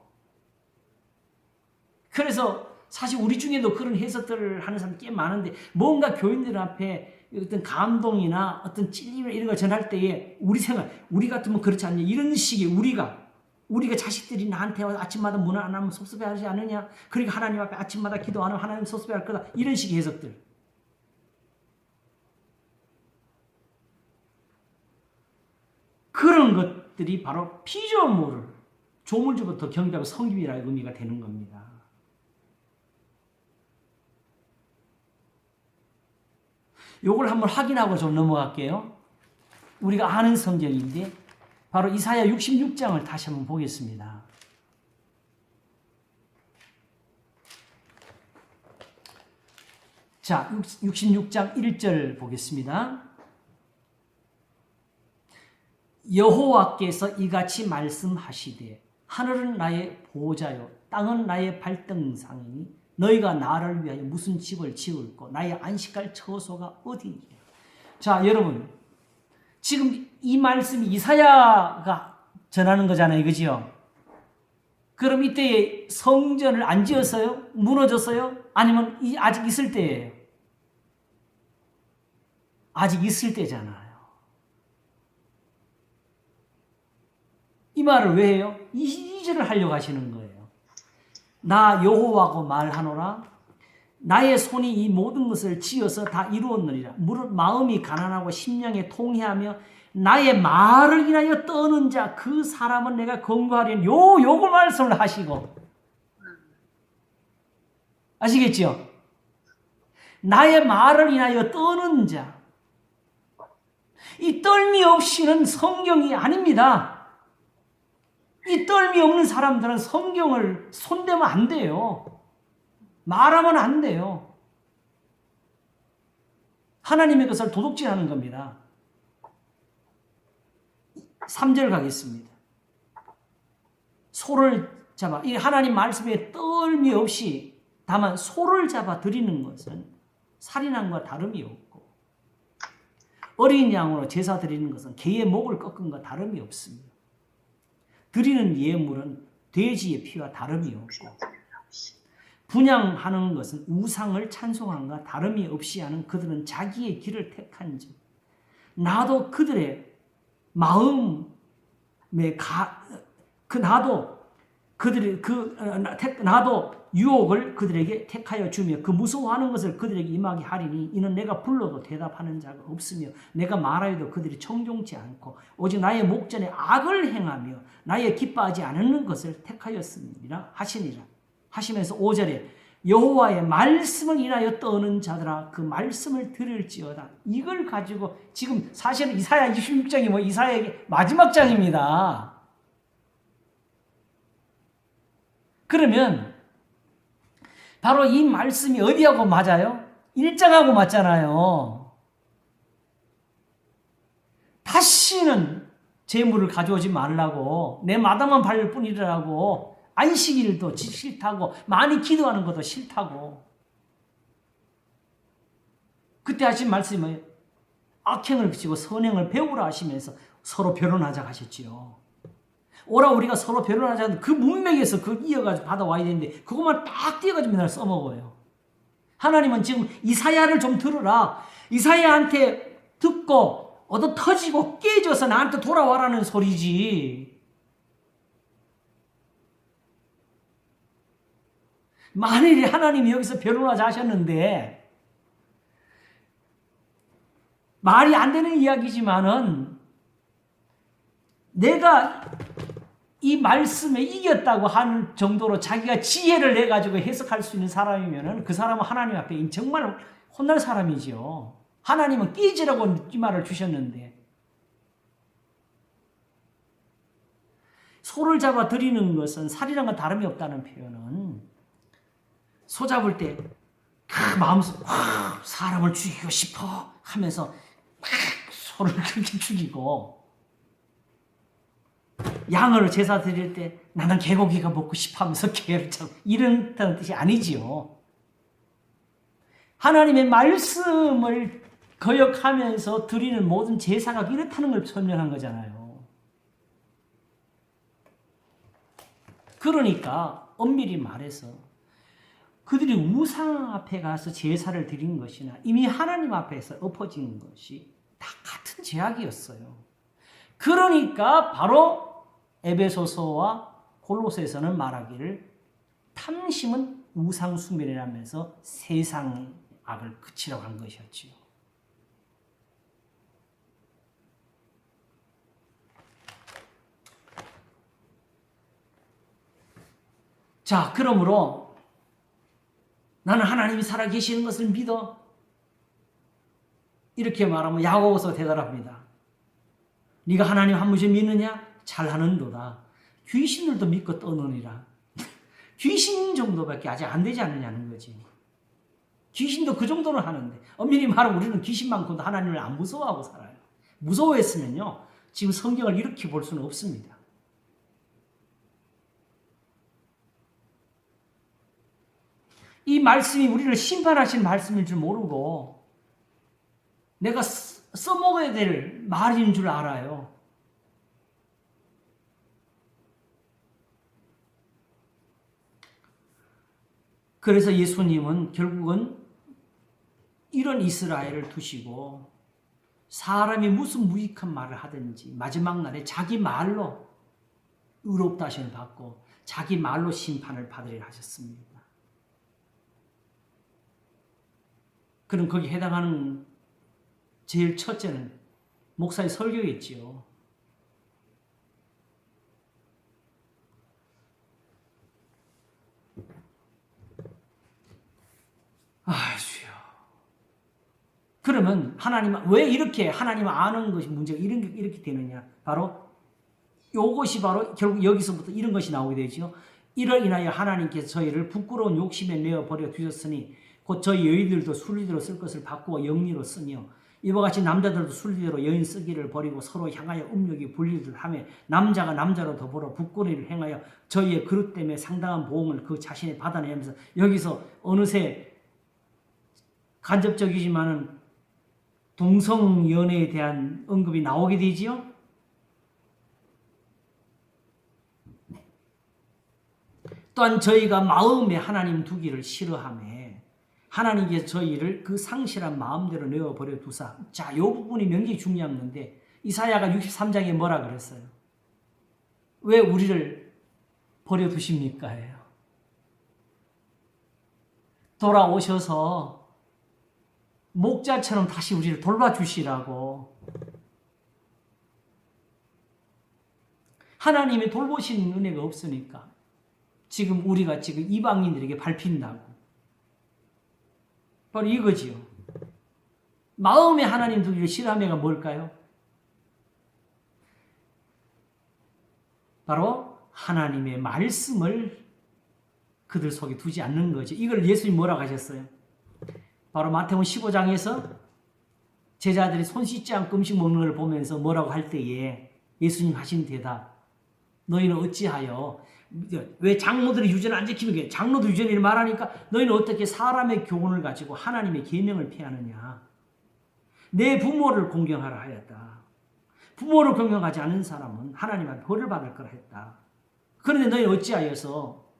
그래서 사실 우리 중에도 그런 해석들을 하는 사람이 꽤 많은데 뭔가 교인들 앞에 어떤 감동이나 어떤 찔림이나 이런 걸 전할 때에 우리 생각, 우리 같으면 그렇지 않냐 이런 식의 우리가 자식들이 나한테 아침마다 문 안 하면 섭섭해하지 않느냐 그러니까 하나님 앞에 아침마다 기도 안 하면 하나님 섭섭해할 거다 이런 식의 해석들 그런 것들이 바로 피조물을 조물주부터 경배하고 성김이라는 의미가 되는 겁니다. 요걸 한번 확인하고 좀 넘어갈게요. 우리가 아는 성경인데 바로 이사야 66장을 다시 한번 보겠습니다. 자, 66장 1절 보겠습니다. 여호와께서 이같이 말씀하시되 하늘은 나의 보호자요 땅은 나의 발등상이니 너희가 나를 위하여 무슨 집을 지을고 나의 안식할 처소가 어디니? 자, 여러분 지금 이 말씀이 이사야가 전하는 거잖아요. 그죠? 그럼 이때 성전을 안 지었어요? 무너졌어요? 아니면 아직 있을 때예요? 아직 있을 때잖아요. 이 말을 왜 해요? 이 절을 하려고 하시는 거예요. 나 여호와고 말하노라 나의 손이 이 모든 것을 지어서 다 이루었느니라. 무릇 마음이 가난하고 심령에 통회하며 나의 말을 인하여 떠는 자 그 사람은 내가 건고하리니 요걸 말씀을 하시고 아시겠죠? 나의 말을 인하여 떠는 자 이 떨미 없이는 성경이 아닙니다. 이 떨미 없는 사람들은 성경을 손대면 안 돼요. 말하면 안 돼요. 하나님의 것을 도둑질하는 겁니다. 3절 가겠습니다. 소를 잡아, 이 하나님 말씀에 떨미 없이 다만 소를 잡아 드리는 것은 살인한 것과 다름이 없고 어린 양으로 제사 드리는 것은 개의 목을 꺾은 것과 다름이 없습니다. 드리는 예물은 돼지의 피와 다름이 없고 분향하는 것은 우상을 찬송함과 다름이 없이 하는 그들은 자기의 길을 택한즉 나도 그들의 마음에 나도 유혹을 그들에게 택하여 주며 그 무서워하는 것을 그들에게 임하게 하리니 이는 내가 불러도 대답하는 자가 없으며 내가 말하여도 그들이 청종치 않고 오직 나의 목전에 악을 행하며 나의 기뻐하지 않는 것을 택하였으니라 하시니라. 하시면서 5절에 여호와의 말씀을 인하여 떠는 자들아 그 말씀을 들을지어다. 이걸 가지고 지금 사실은 이사야 26장이 뭐 이사야의 마지막 장입니다. 그러면 바로 이 말씀이 어디하고 맞아요? 1장하고 맞잖아요. 다시는 재물을 가져오지 말라고 내 마당만 밟을 뿐이라고 안식일도 싫다고 많이 기도하는 것도 싫다고 그때 하신 말씀이 뭐예요? 악행을 그치고 선행을 배우라 하시면서 서로 변론하자 하셨지요. 오라 우리가 서로 변론하자 그 문맥에서 그 이어가지고 받아와야 되는데 그것만 딱 띄어가지고 맨날 써먹어요. 하나님은 지금 이사야를 좀 들으라. 이사야한테 듣고 얻어 터지고 깨져서 나한테 돌아와라는 소리지. 만일에 하나님이 여기서 변론하자 하셨는데 말이 안 되는 이야기지만은 내가 이 말씀에 이겼다고 하는 정도로 자기가 지혜를 내가지고 해석할 수 있는 사람이면은 그 사람은 하나님 앞에 정말 혼날 사람이죠. 하나님은 깨지라고 이 말을 주셨는데, 소를 잡아 드리는 것은 살이랑은 다름이 없다는 표현은, 소 잡을 때 마음속 사람을 죽이고 싶어 하면서 막 소를 그렇게 죽이고, 양을 제사 드릴 때 나는 개고기가 먹고 싶어 하면서 개를 잡고, 이런 뜻이 아니지요. 하나님의 말씀을 거역하면서 드리는 모든 제사가 이렇다는 걸 설명한 거잖아요. 그러니까 엄밀히 말해서 그들이 우상 앞에 가서 제사를 드린 것이나 이미 하나님 앞에서 엎어진 것이 다 같은 죄악이었어요. 그러니까 바로 에베소서와 골로새서는 말하기를 탐심은 우상 숭배라면서 세상 악을 그치라고 한 것이었지요. 자, 그러므로 나는 하나님이 살아계시는 것을 믿어. 이렇게 말하면 야고보서 대답합니다. 네가 하나님 한 분씩 믿느냐? 잘하는도다. 귀신들도 믿고 떠느니라. 귀신 정도밖에 아직 안 되지 않느냐는 거지. 귀신도 그 정도는 하는데, 엄밀히 말하면 우리는 귀신만큼도 하나님을 안 무서워하고 살아요. 무서워했으면요, 지금 성경을 이렇게 볼 수는 없습니다. 이 말씀이 우리를 심판하신 말씀인 줄 모르고 내가 써먹어야 될 말인 줄 알아요. 그래서 예수님은 결국은 이런 이스라엘을 두시고 사람이 무슨 무익한 말을 하든지 마지막 날에 자기 말로 의롭다 하심을 받고 자기 말로 심판을 받으리라 하셨습니다. 그럼 거기에 해당하는 제일 첫째는 목사의 설교였지요. 주여. 그러면 왜 이렇게 하나님 아는 것이 문제가 이렇게 되느냐? 바로 이것이 바로 결국 여기서부터 이런 것이 나오게 되죠. 이를 인하여 하나님께서 저희를 부끄러운 욕심에 내어 버려 두셨으니 곧 저희 여인들도 순리대로 쓸 것을 바꾸어 영리로 쓰며 이와 같이 남자들도 순리대로 여인 쓰기를 버리고 서로 향하여 음욕이 분리를 하며 남자가 남자로 더불어 부끄러움을 행하여 저희의 그릇 때문에 상당한 보응을 그 자신이 받아내면서 여기서 어느새 간접적이지만은 동성 연애에 대한 언급이 나오게 되지요. 또한 저희가 마음에 하나님 두기를 싫어하며 하나님께서 저희를 그 상실한 마음대로 내어버려 두사. 자, 이 부분이 명기 중요한 건데 이사야가 63장에 뭐라 그랬어요? 왜 우리를 버려두십니까? 예요. 돌아오셔서 목자처럼 다시 우리를 돌봐주시라고. 하나님의 돌보시는 은혜가 없으니까 지금 우리가 지금 이방인들에게 밟힌다고. 바로 이거지요. 마음에 하나님 두기를 싫어하며가 뭘까요? 바로 하나님의 말씀을 그들 속에 두지 않는 거죠. 이걸 예수님이 뭐라고 하셨어요? 바로 마태복음 15장에서 제자들이 손 씻지 않고 음식 먹는 걸 보면서 뭐라고 할 때에 예수님 하신 대답, 너희는 어찌하여, 왜 장로들이 유전을 안 지키는 게 장로도 유전을 말하니까 너희는 어떻게 사람의 교훈을 가지고 하나님의 계명을 피하느냐. 내 부모를 공경하라 하였다. 부모를 공경하지 않는 사람은 하나님의 벌을 받을 거라 했다. 그런데 너희는 어찌하여서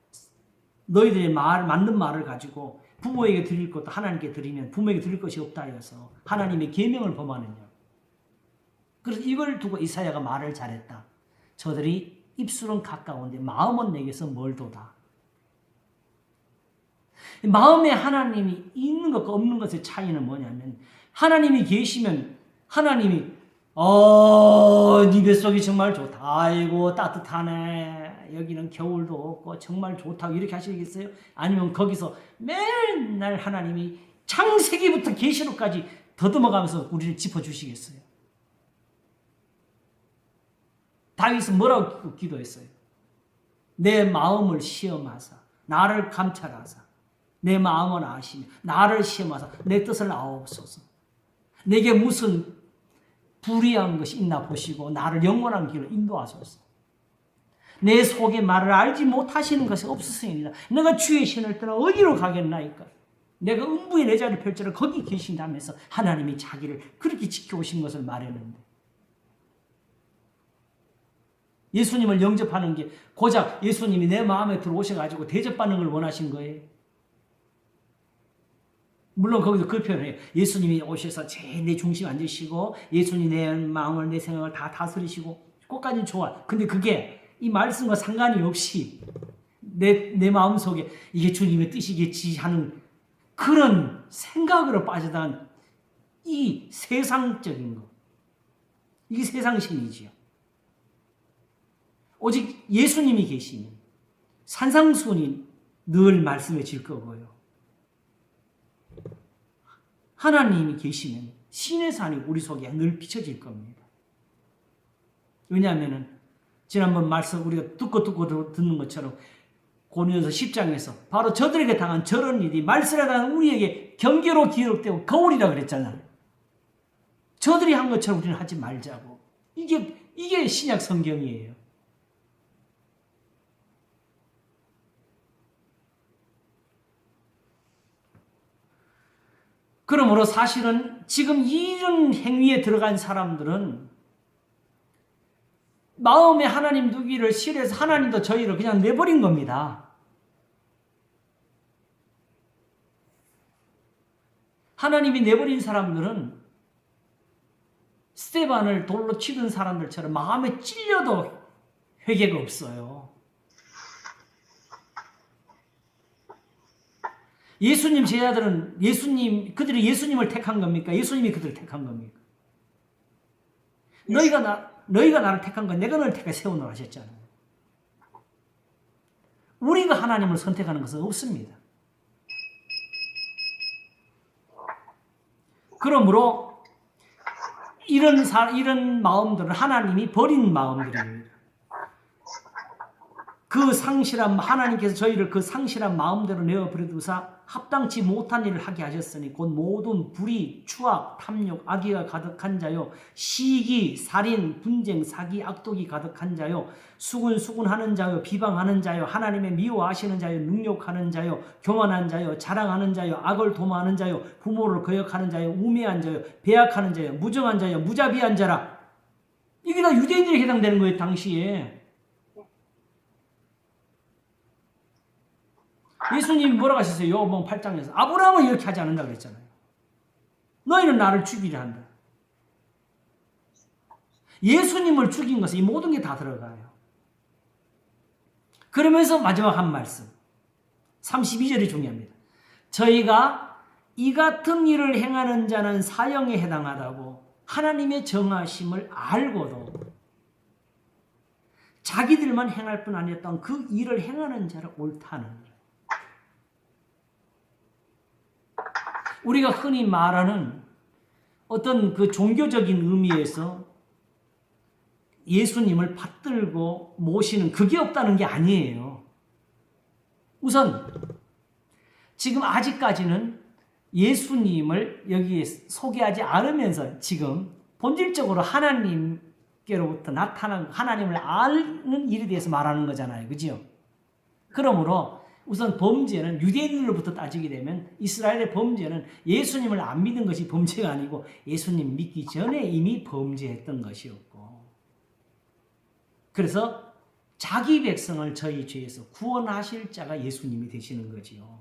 너희들의 맞는 말을 가지고 부모에게 드릴 것도 하나님께 드리면 부모에게 드릴 것이 없다 하여서 하나님의 계명을 범하느냐. 그래서 이걸 두고 이사야가 말을 잘했다. 저들이 입술은 가까운데 마음은 내게서 멀도다. 마음에 하나님이 있는 것과 없는 것의 차이는 뭐냐면 하나님이 계시면 하나님이 네 뱃속이 정말 좋다. 아이고 따뜻하네. 여기는 겨울도 없고 정말 좋다고 이렇게 하시겠어요? 아니면 거기서 맨날 하나님이 창세기부터 계시록까지 더듬어가면서 우리를 짚어주시겠어요? 다윗은 뭐라고 기도했어요? 내 마음을 시험하사 나를 감찰하사 내 마음을 아시며 나를 시험하사 내 뜻을 아옵소서. 내게 무슨 불의한 것이 있나 보시고 나를 영원한 길로 인도하소서. 내 속에 말을 알지 못하시는 것이 없으시니라. 내가 주의 신을 떠나 어디로 가겠나이까. 내가 음부의 내 자리를 펼쳐라 거기 계신다면서 하나님이 자기를 그렇게 지켜오신 것을 말했는데, 예수님을 영접하는 게 고작 예수님이 내 마음에 들어오셔가지고 대접받는 걸 원하신 거예요. 물론 거기서 그 표현을 해요. 예수님이 오셔서 내 중심 앉으시고 예수님이 내 마음을 내 생각을 다 다스리시고, 그것까지는 좋아. 근데 그게 이 말씀과 상관이 없이 내 마음속에 이게 주님의 뜻이겠지 하는 그런 생각으로 빠져든 이 세상적인 거, 이게 세상신이지요. 오직 예수님이 계시면 산상수훈이 늘 말씀해질 거고요. 하나님이 계시면 신의 산이 우리 속에 늘 비춰질 겁니다. 왜냐하면 지난번 말씀 우리가 듣고 듣는 것처럼 고린도서 10장에서 바로 저들에게 당한 저런 일이 말씀에 대한 우리에게 경계로 기록되고 거울이라 그랬잖아요. 저들이 한 것처럼 우리는 하지 말자고. 이게 신약 성경이에요. 그러므로 사실은 지금 이런 행위에 들어간 사람들은 마음에 하나님 두기를 싫어해서 하나님도 저희를 그냥 내버린 겁니다. 하나님이 내버린 사람들은 스데반을 돌로 치던 사람들처럼 마음에 찔려도 회개가 없어요. 예수님 제자들은 그들이 예수님을 택한 겁니까? 예수님이 그들을 택한 겁니까? 너희가 나를 택한 건 내가 너를 택해 세우노라 하셨잖아요. 우리가 하나님을 선택하는 것은 없습니다. 그러므로 이런 마음들은 하나님이 버린 마음들입니다. 그 상실한 하나님께서 저희를 그 상실한 마음대로 내어버려두사 합당치 못한 일을 하게 하셨으니 곧 모든 불의, 추악, 탐욕, 악의가 가득한 자요, 시기, 살인, 분쟁, 사기, 악독이 가득한 자요, 수군수군하는 자요, 비방하는 자요, 하나님의 미워하시는 자요, 능욕하는 자요, 교만한 자요, 자랑하는 자요, 악을 도모하는 자요, 부모를 거역하는 자요, 우매한 자요, 배약하는 자요, 무정한 자요, 무자비한 자라. 이게 다 유대인들에 해당되는 거예요, 당시에. 예수님이 뭐라고 하셨어요? 요한복음 8장에서 아브라함은 이렇게 하지 않는다 그랬잖아요. 너희는 나를 죽이려 한다. 예수님을 죽인 것은 이 모든 게 다 들어가요. 그러면서 마지막 한 말씀 32절이 중요합니다. 저희가 이 같은 일을 행하는 자는 사형에 해당하다고 하나님의 정하심을 알고도 자기들만 행할 뿐 아니었던 그 일을 행하는 자를 옳다는, 우리가 흔히 말하는 어떤 그 종교적인 의미에서 예수님을 받들고 모시는 그게 없다는 게 아니에요. 우선 지금 아직까지는 예수님을 여기에 소개하지 않으면서 지금 본질적으로 하나님께로부터 나타난 하나님을 아는 일에 대해서 말하는 거잖아요. 그죠? 그러므로 우선 범죄는 유대인들로부터 따지게 되면 이스라엘의 범죄는 예수님을 안 믿는 것이 범죄가 아니고 예수님 믿기 전에 이미 범죄했던 것이었고, 그래서 자기 백성을 저희 죄에서 구원하실 자가 예수님이 되시는 거지요.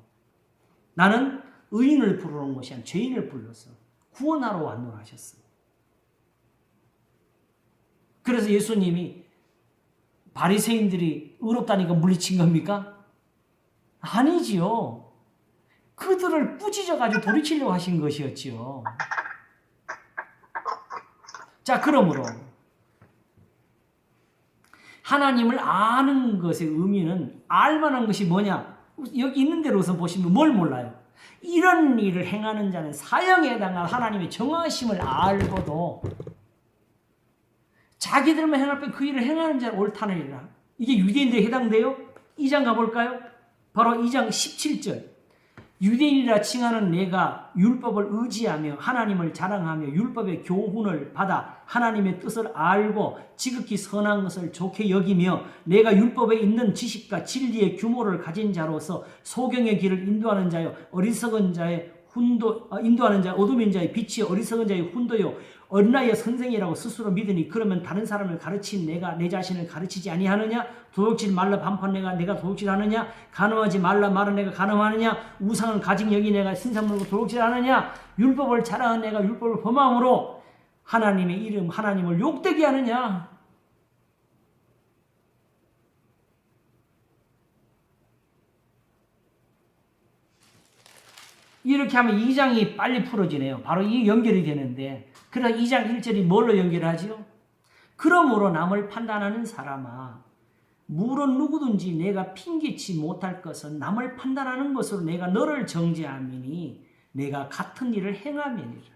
나는 의인을 부르러 온 것이 아니라 죄인을 불러서 구원하러 왔노라 하셨어요. 그래서 예수님이 바리새인들이 의롭다니까 물리친 겁니까? 아니지요. 그들을 꾸짖어가지고 돌이키려고 하신 것이었지요. 자, 그러므로 하나님을 아는 것의 의미는 알만한 것이 뭐냐? 여기 있는 대로 우선 보시면 뭘 몰라요? 이런 일을 행하는 자는 사형에 해당할 하나님의 정하심을 알고도 자기들만 행할 때 그 일을 행하는 자는 옳다느니라. 이게 유대인들에 해당돼요? 2장 가볼까요? 바로 2장 17절. 유대인이라 칭하는 내가 율법을 의지하며 하나님을 자랑하며 율법의 교훈을 받아 하나님의 뜻을 알고 지극히 선한 것을 좋게 여기며 내가 율법에 있는 지식과 진리의 규모를 가진 자로서 소경의 길을 인도하는 자요 어리석은 자의 인도하는 자 어둠인 자의 빛이 어리석은 자의 훈도요 어린아이의 선생이라고 스스로 믿으니 그러면 다른 사람을 가르친 내가 내 자신을 가르치지 아니하느냐? 도둑질 말라 반판 내가 도둑질하느냐? 간음하지 말라 말은 내가 간음하느냐? 우상을 가진 여기 내가 신상 물고 도둑질하느냐? 율법을 자랑한 내가 율법을 범함으로 하나님의 이름 하나님을 욕되게 하느냐? 이렇게 하면 2장이 빨리 풀어지네요. 바로 이 연결이 되는데 그래서 2장 1절이 뭘로 연결하지요? 그러므로 남을 판단하는 사람아 물은 누구든지 내가 핑계치 못할 것은 남을 판단하는 것으로 내가 너를 정죄함이니 내가 같은 일을 행함이니라.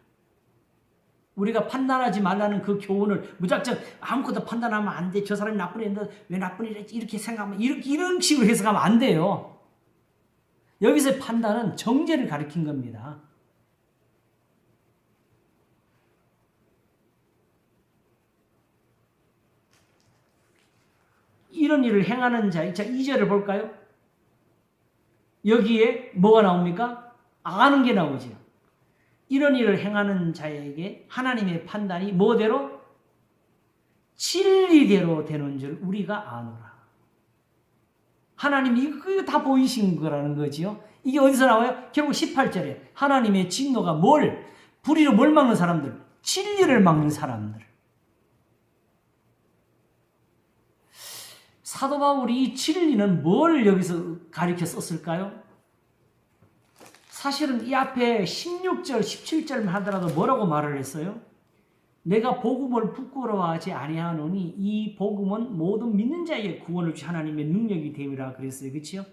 우리가 판단하지 말라는 그 교훈을 무작정 아무것도 판단하면 안 돼. 저 사람이 나쁜 애인데 왜 나쁜 일이지? 이렇게 생각하면 이런 식으로 해석하면 안 돼요. 여기서 판단은 정죄를 가리킨 겁니다. 이런 일을 행하는 자, 자 2절을 볼까요? 여기에 뭐가 나옵니까? 아는 게 나오죠. 이런 일을 행하는 자에게 하나님의 판단이 뭐대로? 진리대로 되는 줄 우리가 아노라. 하나님이 이거 다 보이신 거라는 거지요. 이게 어디서 나와요? 결국 18절에 하나님의 진노가 불의로 뭘 막는 사람들? 진리를 막는 사람들. 사도 바울이 이 진리는 뭘 여기서 가리켜 썼을까요? 사실은 이 앞에 16절, 17절만 하더라도 뭐라고 말을 했어요? 내가 복음을 부끄러워하지 아니하노니 이 복음은 모든 믿는 자에게 구원을 주신 하나님의 능력이 됨이라 그랬어요. 그렇죠?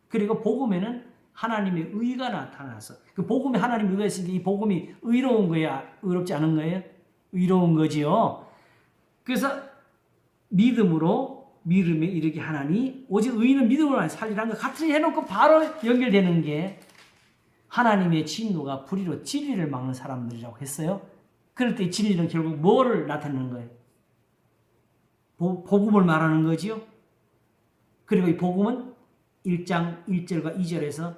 그리고 복음에는 하나님의 의가 나타나서 그 복음에 하나님의 의가 있으니까 이 복음이 의로운 거야? 의롭지 않은 거예요? 의로운 거지요. 그래서 믿음에 이르게 하나니 오직 의인은 믿음으로 살리라는 것 같은 해놓고 바로 연결되는 게 하나님의 진노가 불의로 진리를 막는 사람들이라고 했어요. 그럴 때 진리는 결국 뭐를 나타내는 거예요? 복음을 말하는 거지요. 그리고 이 복음은 1장 1절과 2절에서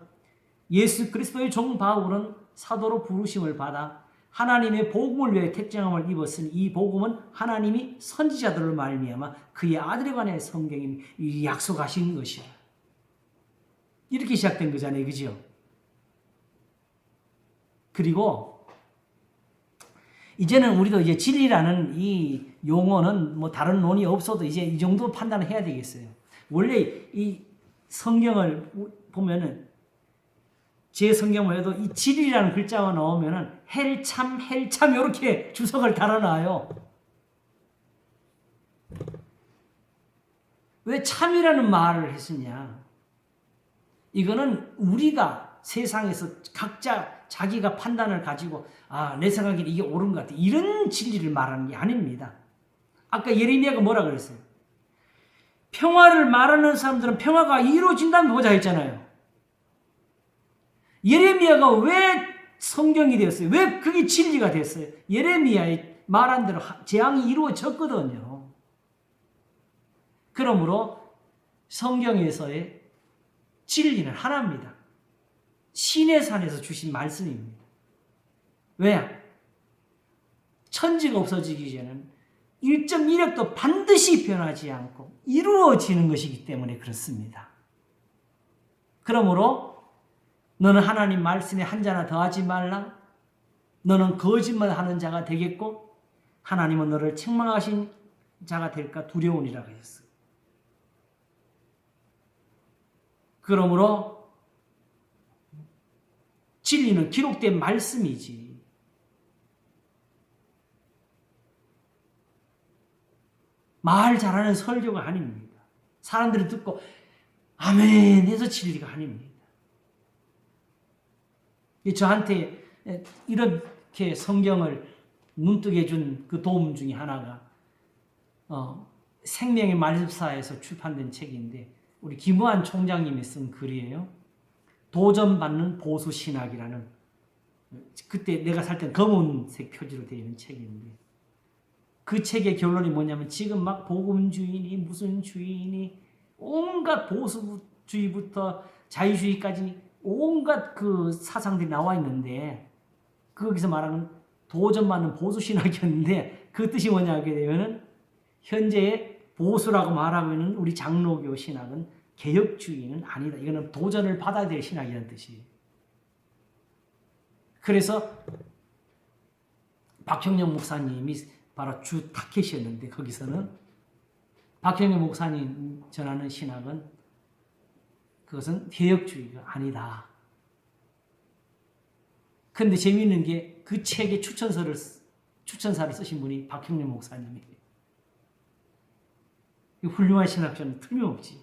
예수 그리스도의 종 바울은 사도로 부르심을 받아 하나님의 복음을 위해 택정함을 입었으니 이 복음은 하나님이 선지자들을 말미암아 그의 아들에 관해 성경이 약속하신 것이라. 이렇게 시작된 거잖아요. 그죠? 그리고 이제는 우리도 이제 진리라는 이 용어는 뭐 다른 논이 없어도 이제 이 정도 판단을 해야 되겠어요. 원래 이 성경을 보면은 제 성경을 해도 이 진리라는 글자가 나오면은 헬참 이렇게 주석을 달아놔요. 왜 참이라는 말을 했으냐? 이거는 우리가 세상에서 각자 자기가 판단을 가지고 내 생각에는 이게 옳은 것 같아. 이런 진리를 말하는 게 아닙니다. 아까 예레미야가 뭐라 그랬어요? 평화를 말하는 사람들은 평화가 이루어진다면 보자 했잖아요. 예레미야가 왜 성경이 되었어요? 왜 그게 진리가 됐어요? 예레미야의 말한 대로 재앙이 이루어졌거든요. 그러므로 성경에서의 진리는 하나입니다. 신의 산에서 주신 말씀입니다. 왜? 천지가 없어지기 전에는 일정 이력도 반드시 변하지 않고 이루어지는 것이기 때문에 그렇습니다. 그러므로 너는 하나님 말씀에 한 자나 더하지 말라. 너는 거짓말하는 자가 되겠고 하나님은 너를 책망하신 자가 될까 두려우니라 하셨어요. 그러므로 진리는 기록된 말씀이지 말 잘하는 설교가 아닙니다. 사람들이 듣고 아멘 해서 진리가 아닙니다. 저한테 이렇게 성경을 눈뜨게 준 그 도움 중에 하나가 생명의 말집사에서 출판된 책인데 우리 김우한 총장님이 쓴 글이에요. 도전받는 보수신학이라는, 그때 내가 살 땐 검은색 표지로 되어 있는 책인데, 그 책의 결론이 뭐냐면 지금 막 복음주의니 무슨 주의니 온갖 보수주의부터 자유주의까지 온갖 그 사상들이 나와 있는데, 거기서 말하는 도전받는 보수신학이었는데 그 뜻이 뭐냐 하게 되면은 현재의 보수라고 말하고 있는 우리 장로교 신학은 개혁주의는 아니다. 이거는 도전을 받아야 될 신학이라는 뜻이에요. 그래서 박형영 목사님이 바로 주 타켓이었는데, 거기서는 박형영 목사님 전하는 신학은 그것은 개혁주의가 아니다. 그런데 재미있는 게 그 책의 추천사를 쓰신 분이 박형영 목사님이에요. 훌륭한 신학자는 틀림없지.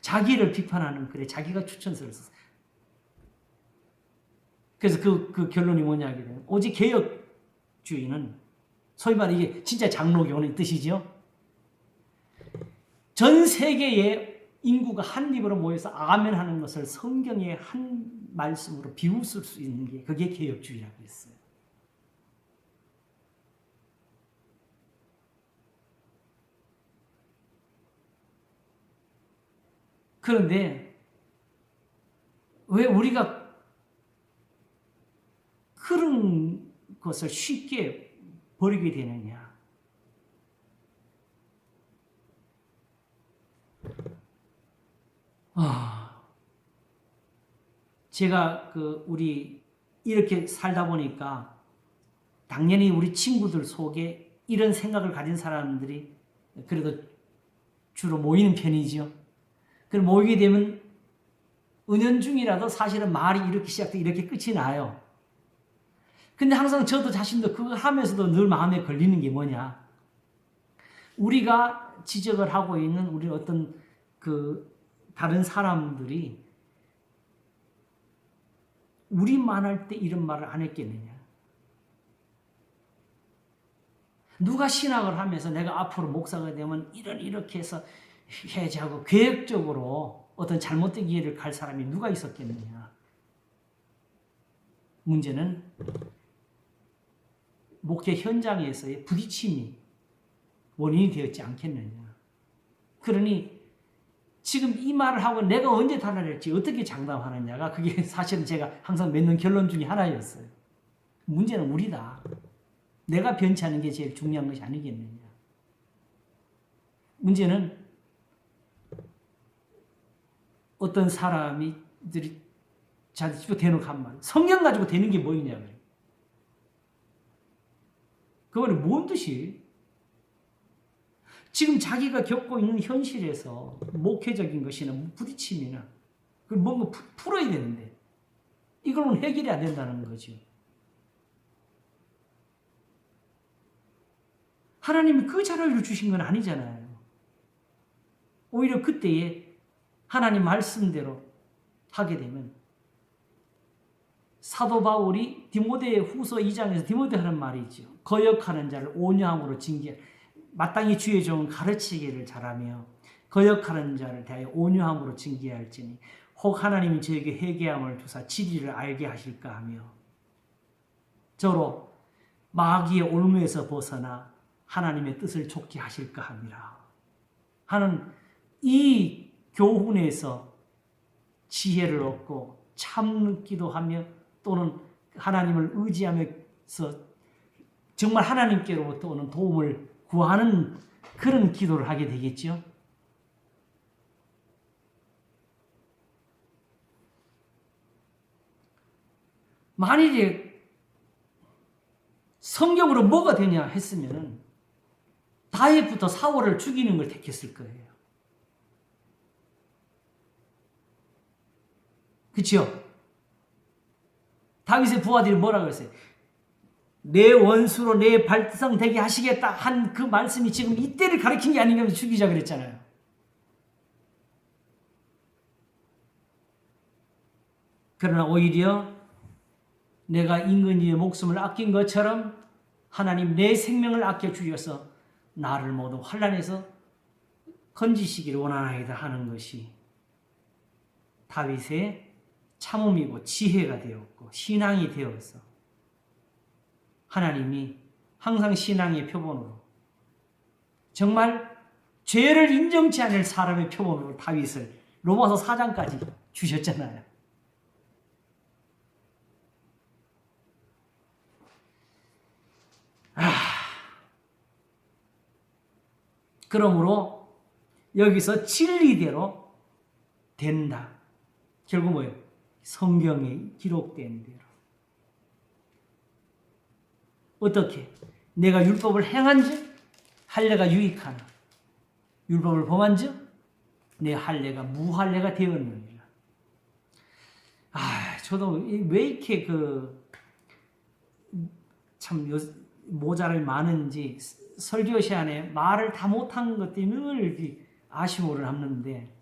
자기를 비판하는 글에 자기가 추천서를 썼어요. 그래서 그 결론이 뭐냐 하게 되면 오직 개혁주의는, 소위 말해 이게 진짜 장로교의 뜻이죠. 전 세계의 인구가 한 입으로 모여서 아멘 하는 것을 성경의 한 말씀으로 비웃을 수 있는 게, 그게 개혁주의라고 했어요. 그런데 왜 우리가 그런 것을 쉽게 버리게 되느냐? 제가 우리 이렇게 살다 보니까 당연히 우리 친구들 속에 이런 생각을 가진 사람들이 그래도 주로 모이는 편이죠. 그럼 모이게 되면 은연중이라도 사실은 말이 이렇게 시작돼 이렇게 끝이 나요. 근데 항상 저도 자신도 그거 하면서도 늘 마음에 걸리는 게 뭐냐? 우리가 지적을 하고 있는 우리 어떤 다른 사람들이 우리만 할 때 이런 말을 안 했겠느냐? 누가 신학을 하면서 내가 앞으로 목사가 되면 이렇게 해서 해야지 하고 계획적으로 어떤 잘못된 길을 갈 사람이 누가 있었겠느냐? 문제는 목회 현장에서의 부딪힘이 원인이 되었지 않겠느냐? 그러니 지금 이 말을 하고 내가 언제 달아낼지 어떻게 장담하느냐가, 그게 사실은 제가 항상 맺는 결론 중에 하나였어요. 문제는 우리다. 내가 변치하는 게 제일 중요한 것이 아니겠느냐? 문제는 어떤 사람들이 자기 집에 대놓고 한 말, 성경 가지고 되는 게 뭐이냐고요. 그거는 뭔 뜻이에요? 지금 자기가 겪고 있는 현실에서 목회적인 것이나 부딪힘이나 그걸 뭔가 풀어야 되는데 이걸로는 해결이 안 된다는 거죠. 하나님이 그 자료를 주신 건 아니잖아요. 오히려 그때에 하나님 말씀대로 하게 되면, 사도 바울이 디모데 후서 2장에서 디모데 하는 말이 있죠. 거역하는 자를 온유함으로 징계, 마땅히 주의 종은 가르치기를 잘하며 거역하는 자를 대하여 온유함으로 징계할지니 혹 하나님이 저에게 회개함을 주사 진리를 알게 하실까 하며 저로 마귀의 올무에서 벗어나 하나님의 뜻을 좇게 하실까 함이라 하는 이 교훈에서 지혜를 얻고 참기도 하며 또는 하나님을 의지하면서 정말 하나님께로부터 오는 도움을 구하는 그런 기도를 하게 되겠죠. 만일에 성경으로 뭐가 되냐 했으면 다윗부터 사울을 죽이는 걸 택했을 거예요. 그렇죠? 다윗의 부하들이 뭐라고 했어요? 내 원수로 내 발성 되게 하시겠다 한 그 말씀이 지금 이때를 가리킨 게 아닌가 하면서 죽이자 그랬잖아요. 그러나 오히려 내가 임금님의 목숨을 아낀 것처럼 하나님 내 생명을 아껴 주셔서 나를 모두 환난에서 건지시기를 원하나이다 하는 것이 다윗의 참음이고 지혜가 되었고 신앙이 되어서 하나님이 항상 신앙의 표본으로 정말 죄를 인정치 않을 사람의 표본으로 다윗을 로마서 4장까지 주셨잖아요. 그러므로 여기서 진리대로 된다. 결국 뭐예요? 성경에 기록된 대로. 어떻게? 내가 율법을 행한즉 할례가 유익하나 율법을 범한즉 내 할례가 무할례가 되었느니라. 저도 왜 이렇게 참 모자를 많은지 설교 시간에 말을 다 못한 것 때문에 늘 아쉬움을 남는데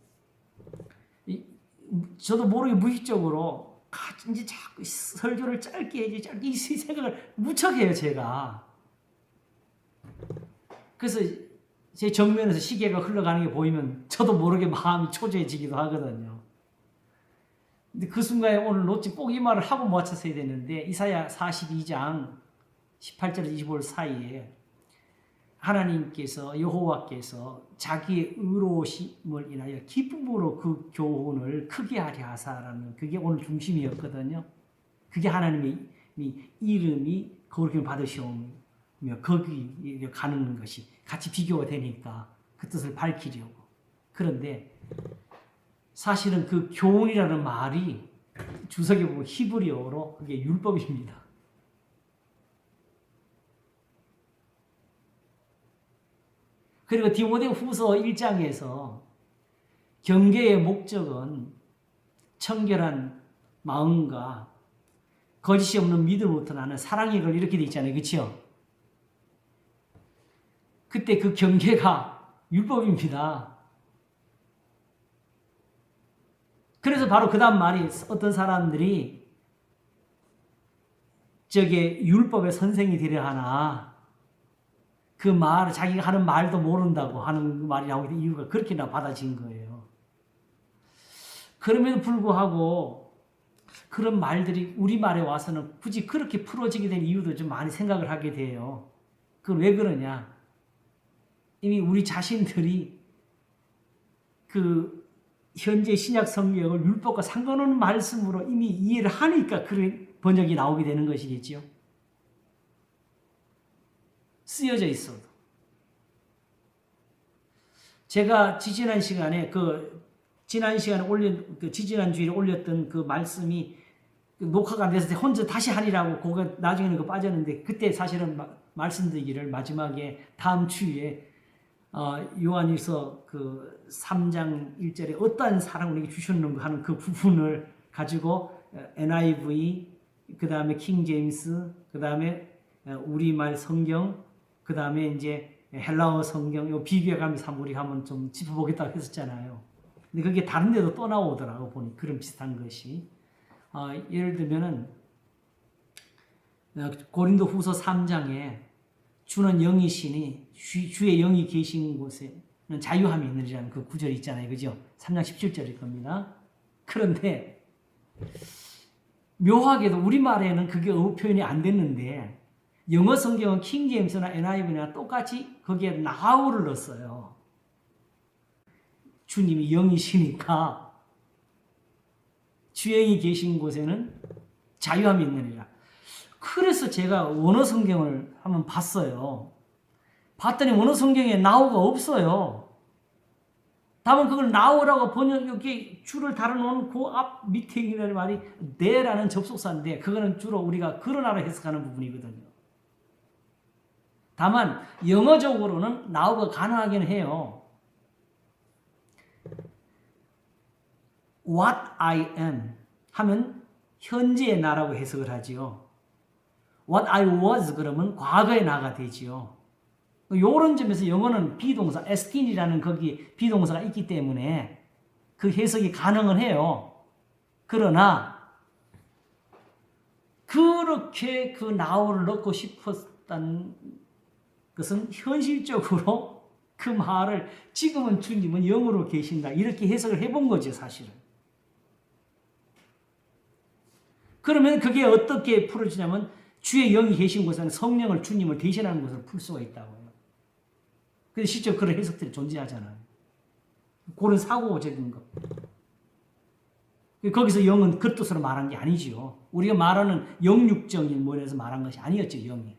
저도 모르게 무의식적으로 이제 자꾸 설교를 짧게 해야지 짧게 이 생각을 무척 해요 제가. 그래서 제 정면에서 시계가 흘러가는 게 보이면 저도 모르게 마음이 초조해지기도 하거든요. 근데 그 순간에 오늘 놓치 꼭 이 말을 하고 맞췄어야 되는데 이사야 42장 18절에서 25절 사이에 하나님께서 여호와께서 자기의 의로우심을 인하여 기쁨으로 그 교훈을 크게 하게 하사라는 그게 오늘 중심이었거든요. 그게 하나님의 이름이 거룩히 받으시오며 거기 가는 것이 같이 비교가 되니까 그 뜻을 밝히려고. 그런데 사실은 그 교훈이라는 말이 주석에 보면 히브리어로 그게 율법입니다. 그리고 디모데후서 1장에서 경계의 목적은 청결한 마음과 거짓이 없는 믿음으로부터 나는 사랑의 걸 이렇게 돼 있잖아요. 그렇죠? 그때 그 경계가 율법입니다. 그래서 바로 그 다음 말이 어떤 사람들이 저게 율법의 선생이 되려 하나 그 말, 자기가 하는 말도 모른다고 하는 말이 나오기 이유가 그렇게나 받아진 거예요. 그럼에도 불구하고 그런 말들이 우리말에 와서는 굳이 그렇게 풀어지게 된 이유도 좀 많이 생각을 하게 돼요. 그건 왜 그러냐? 이미 우리 자신들이 그 현재 신약 성경을 율법과 상관없는 말씀으로 이미 이해를 하니까 그런 번역이 나오게 되는 것이겠죠. 쓰여져 있어도. 제가 지지난 시간에 지지난 주일에 올렸던 그 말씀이 녹화가 안 됐을 때 혼자 다시 하리라고 그거 나중에는 그 빠졌는데 그때 사실은 말씀드리기를 마지막에 다음 주에 요한일서 그 3장 1절에 어떠한 사랑을 우리에게 주셨는가 하는 그 부분을 가지고 NIV 그 다음에 킹 제임스 그 다음에 우리말 성경 그 다음에 이제 헬라어 성경 요 비교해가면서 우리 한번 좀 짚어보겠다고 했었잖아요. 근데 그게 다른 데도 또 나오더라고 보니 그런 비슷한 것이 예를 들면은 고린도 후서 3장에 주는 영이시니 주의 영이 계신 곳에는 자유함이 있느니라는 그 구절이 있잖아요. 그죠? 3장 17절일 겁니다. 그런데 묘하게도 우리말에는 그게 표현이 안 됐는데 영어 성경은 킹 제임스나 NIV나 똑같이 거기에 now를 넣었어요. 주님이 영이시니까 주영이 계신 곳에는 자유함이 있느니라. 그래서 제가 원어 성경을 한번 봤어요. 봤더니 원어 성경에 now가 없어요. 다만 그걸 now라고 번역 여기 줄을 달아놓은 그 앞 밑에 있는 말이 the라는 접속사인데 그거는 주로 우리가 그러나로 해석하는 부분이거든요. 다만 영어적으로는 now가 가능하긴 해요. What I am 하면 현재의 나라고 해석을 하지요. what I was 그러면 과거의 나가 되지요. 이런 점에서 영어는 비동사 estin이라는 거기 비동사가 있기 때문에 그 해석이 가능은 해요. 그러나 그렇게 그 now를 넣고 싶었다는 것은 현실적으로 그 말을 지금은 주님은 영으로 계신다 이렇게 해석을 해본 거죠, 사실은. 그러면 그게 어떻게 풀어지냐면 주의 영이 계신 곳에는 성령을 주님을 대신하는 것으로 풀 수가 있다고요. 근데 실제 그런 해석들이 존재하잖아요. 그런 사고적인 것. 거기서 영은 그 뜻으로 말한 게 아니지요. 우리가 말하는 영육적인 뭐에서 말한 것이 아니었죠, 영이.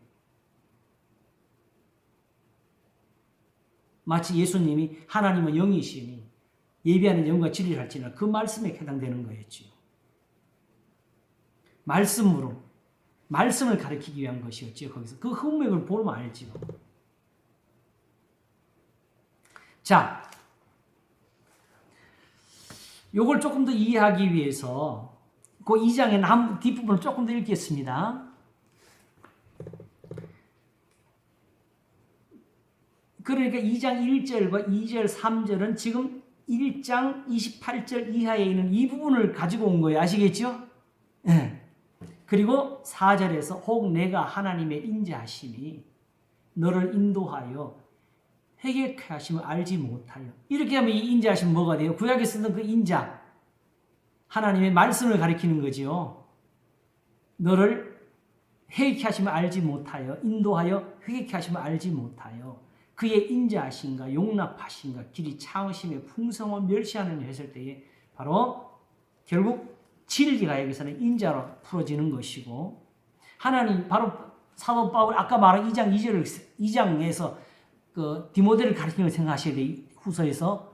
마치 예수님이 하나님은 영이시니 예비하는 영과 진리를 할지나 그 말씀에 해당되는 거였지요. 말씀으로 말씀을 가리키기 위한 것이었지요. 거기서 그 흠맥을 보면 알지요. 자, 요걸 조금 더 이해하기 위해서 그 2장의 뒷부분을 조금 더 읽겠습니다. 그러니까 2장 1절과 2절 3절은 지금 1장 28절 이하에 있는 이 부분을 가지고 온 거예요. 아시겠죠? 네. 그리고 4절에서 혹 내가 하나님의 인자하심이 너를 인도하여 회개케 하심을 알지 못하여. 이렇게 하면 이 인자하심 뭐가 돼요? 구약에 쓰던 그 인자, 하나님의 말씀을 가리키는 거지요. 너를 회개케 하심을 알지 못하여, 인도하여 회개케 하심을 알지 못하여 그의 인자하심과 용납하심과 길이 차으심의 풍성을 멸시하는 했을 때에 바로 결국 진리가 여기서는 인자로 풀어지는 것이고, 하나님 바로 사도 바울 아까 말한 2장에서 그 디모데를 가르치는 걸 생각하셔야 돼요. 후서에서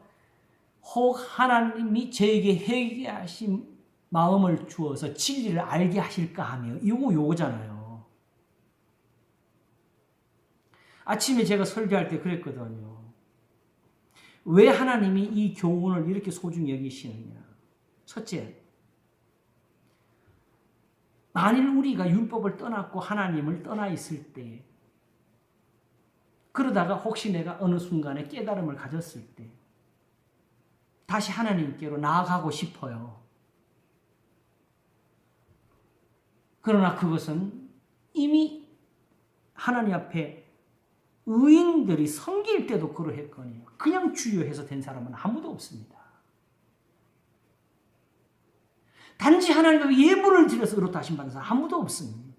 혹 하나님이 저에게 회개하신 마음을 주어서 진리를 알게 하실까 하며 요거잖아요. 아침에 제가 설교할 때 그랬거든요. 왜 하나님이 이 교훈을 이렇게 소중히 여기시느냐. 첫째, 만일 우리가 율법을 떠났고 하나님을 떠나 있을 때, 그러다가 혹시 내가 어느 순간에 깨달음을 가졌을 때 다시 하나님께로 나아가고 싶어요. 그러나 그것은 이미 하나님 앞에 의인들이 섬길 때도 그러했거니와 그냥 주여해서 된 사람은 아무도 없습니다. 단지 하나님 앞에 예물을 드려서 의롭다 하심 받은 사람 아무도 없습니다.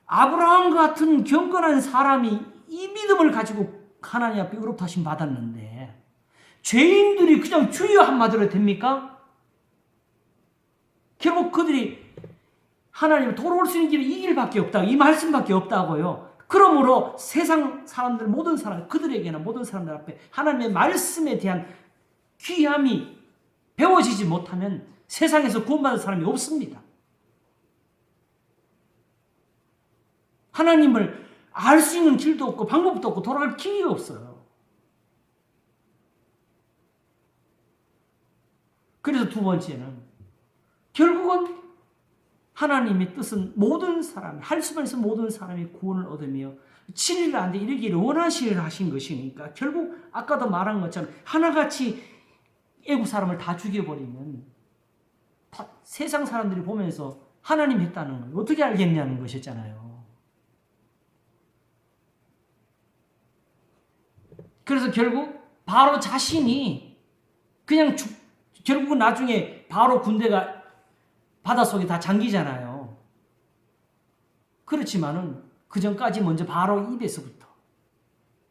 아브라함 같은 경건한 사람이 이 믿음을 가지고 하나님 앞에 의롭다 하심 받았는데 죄인들이 그냥 주여 한마디로 됩니까? 결국 그들이 하나님을 돌아올 수 있는 길이 이 길밖에 없다. 이 말씀밖에 없다고요. 그러므로 세상 사람들, 모든 사람, 그들에게나 모든 사람들 앞에 하나님의 말씀에 대한 귀함이 배워지지 못하면 세상에서 구원받을 사람이 없습니다. 하나님을 알 수 있는 길도 없고 방법도 없고 돌아갈 길이 없어요. 그래서 두 번째는 결국은 하나님의 뜻은 모든 사람이, 할 수만 있으면 모든 사람이 구원을 얻으며 진리를 안돼 이르기를 원하시려 하신 것이니까 결국 아까도 말한 것처럼 하나같이 애국 사람을 다 죽여버리면 세상 사람들이 보면서 하나님 했다는 걸 어떻게 알겠냐는 것이었잖아요. 그래서 결국 바로 자신이 그냥 결국은 나중에 바로 군대가 바닷속에 다 잠기잖아요. 그렇지만은 그 전까지 먼저 바로 입에서부터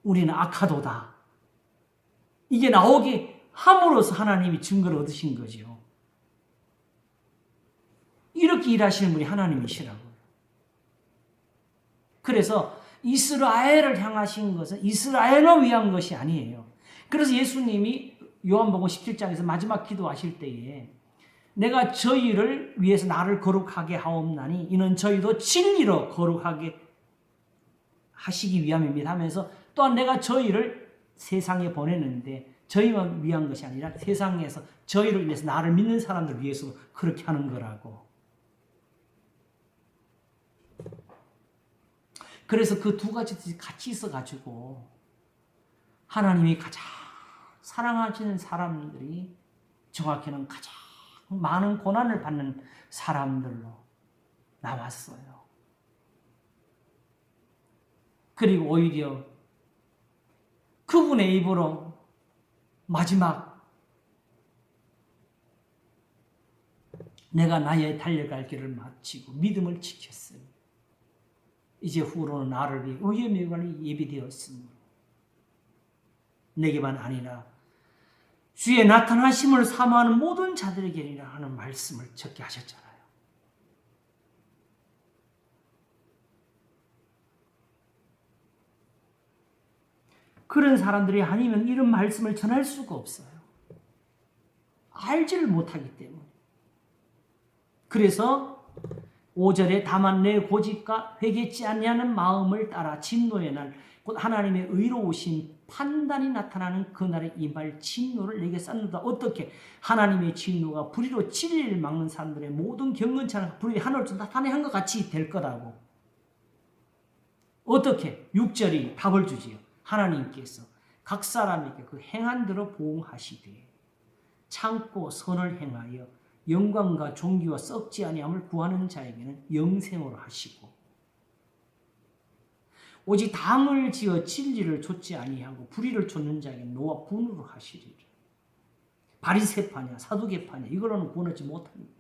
우리는 악하도다. 이게 나오게 함으로써 하나님이 증거를 얻으신 거죠. 이렇게 일하시는 분이 하나님이시라고요. 그래서 이스라엘을 향하신 것은 이스라엘을 위한 것이 아니에요. 그래서 예수님이 요한복음 17장에서 마지막 기도하실 때에 내가 저희를 위해서 나를 거룩하게 하옵나니 이는 저희도 진리로 거룩하게 하시기 위함입니다 하면서 또한 내가 저희를 세상에 보내는데 저희만 위한 것이 아니라 세상에서 저희를 위해서 나를 믿는 사람들 위해서 그렇게 하는 거라고. 그래서 그 두 가지들이 같이 있어가지고 하나님이 가장 사랑하시는 사람들이 정확히는 가장 많은 고난을 받는 사람들로 나왔어요. 그리고 오히려 그분의 입으로 마지막 내가 나의 달려갈 길을 마치고 믿음을 지켰으니 이제 후로는 나를 위해 의의 명관이 예비되었으므로 내게만 아니라 주의 나타나심을 사모하는 모든 자들에게니라 하는 말씀을 적게 하셨잖아요. 그런 사람들이 아니면 이런 말씀을 전할 수가 없어요. 알지를 못하기 때문에. 그래서 5절에 다만 내 고집과 회개치 아니하는 마음을 따라 진노의 날 곧 하나님의 의로우신 판단이 나타나는 그날에 임할 진노를 내게 쌓는다. 어떻게? 하나님의 진노가 불의로 진리를 막는 사람들의 모든 경건찬 불의 하늘을 나타내한 것 같이 될 거라고. 어떻게? 6절이 답을 주지요. 하나님께서 각 사람에게 그 행한 대로 보응하시되 참고 선을 행하여 영광과 존귀와 썩지 아니함을 구하는 자에게는 영생으로 하시고 오직 당을 지어 진리를 좇지 아니하고 불의를 좇는 자에게는 노와 분으로 하시리라. 바리새파냐 사두개파냐 이걸로는 구원하지 못합니다.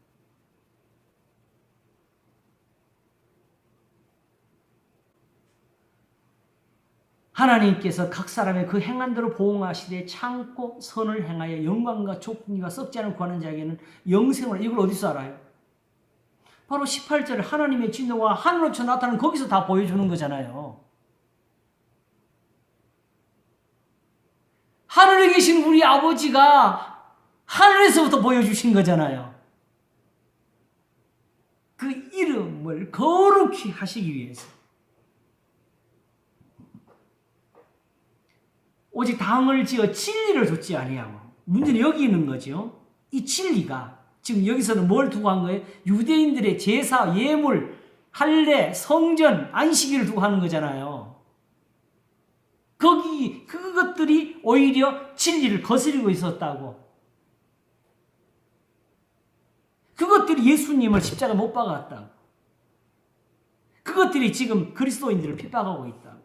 하나님께서 각 사람의 그 행한 대로 보응하시되 참고 선을 행하여 영광과 존귀와 썩지 않은 구하는 자에게는 영생을. 이걸 어디서 알아요? 바로 18절에 하나님의 진노가 하늘로서 나타나는 거기서 다 보여주는 거잖아요. 하늘에 계신 우리 아버지가 하늘에서부터 보여주신 거잖아요. 그 이름을 거룩히 하시기 위해서. 오직 당을 지어 진리를 좇지 아니하고. 문제는 여기 있는 거죠. 이 진리가 지금 여기서는 뭘 두고 한 거예요? 유대인들의 제사, 예물, 할례, 성전, 안식일을 두고 하는 거잖아요. 거기 그것들이 오히려 진리를 거스리고 있었다고. 그것들이 예수님을 십자가 못 박았다고. 그것들이 지금 그리스도인들을 핍박하고 있다고.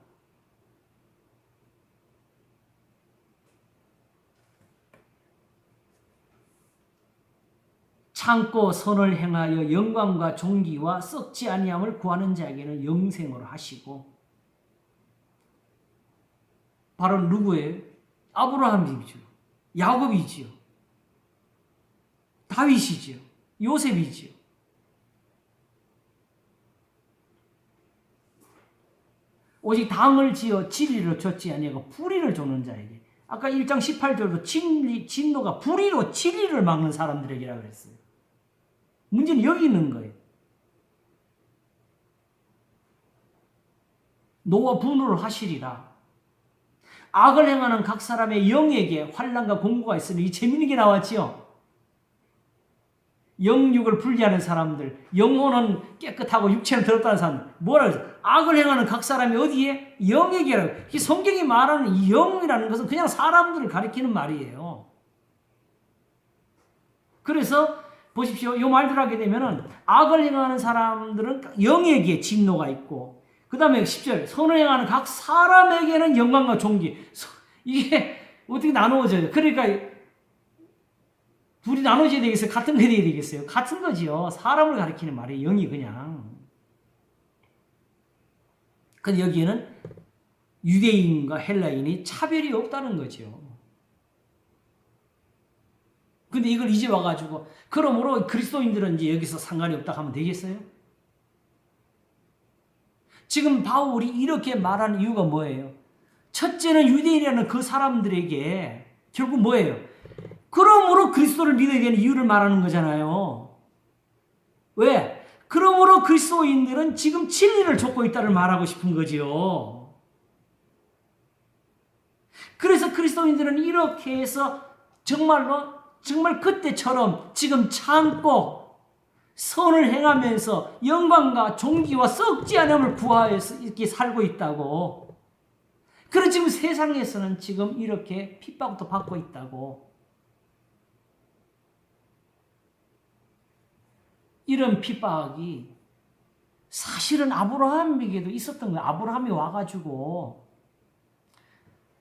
참고 선을 행하여 영광과 존귀와 썩지 아니함을 구하는 자에게는 영생으로 하시고. 바로 누구예요? 아브라함이죠. 야곱이지요. 다윗이지요. 요셉이지요. 오직 당을 지어 진리를 좇지 아니하고 불의를 좇는 자에게. 아까 1장 18절도 진노가 불의로 진리를 막는 사람들에게라고 그랬어요. 문제는 여기 있는 거예요. 노와 분노를 하시리라. 악을 행하는 각 사람의 영에게 환난과 공고가 있으니 이 재미있는 게 나왔지요. 영육을 분리하는 사람들, 영혼은 깨끗하고 육체는 더럽다는 사람들. 뭐라 그러죠? 악을 행하는 각 사람이 어디에? 영에게라고. 이 성경이 말하는 이 영이라는 것은 그냥 사람들을 가리키는 말이에요. 그래서 보십시오. 이 말들 하게 되면은 악을 행하는 사람들은 영에게 진노가 있고, 그 다음에 10절 선을 행하는 각 사람에게는 영광과 존귀. 이게 어떻게 나누어져요? 그러니까 둘이 나눠져야 되겠어요? 같은 게 돼야 되겠어요? 같은 거지요. 사람을 가리키는 말이에요. 영이 그냥. 근데 여기에는 유대인과 헬라인이 차별이 없다는 거죠. 근데 이걸 이제 와가지고 그러므로 그리스도인들은 이제 여기서 상관이 없다 하면 되겠어요? 지금 바울이 이렇게 말하는 이유가 뭐예요? 첫째는 유대인이라는 그 사람들에게 결국 뭐예요? 그러므로 그리스도를 믿어야 되는 이유를 말하는 거잖아요. 왜? 그러므로 그리스도인들은 지금 진리를 좇고 있다를 말하고 싶은 거지요. 그래서 그리스도인들은 이렇게 해서 정말 그때처럼 지금 참고 선을 행하면서 영광과 존귀와 썩지 않음을 구하여서 이렇게 살고 있다고. 그런 지금 세상에서는 지금 이렇게 핍박도 받고 있다고. 이런 핍박이 사실은 아브라함에게도 있었던 거예요. 아브라함이 와가지고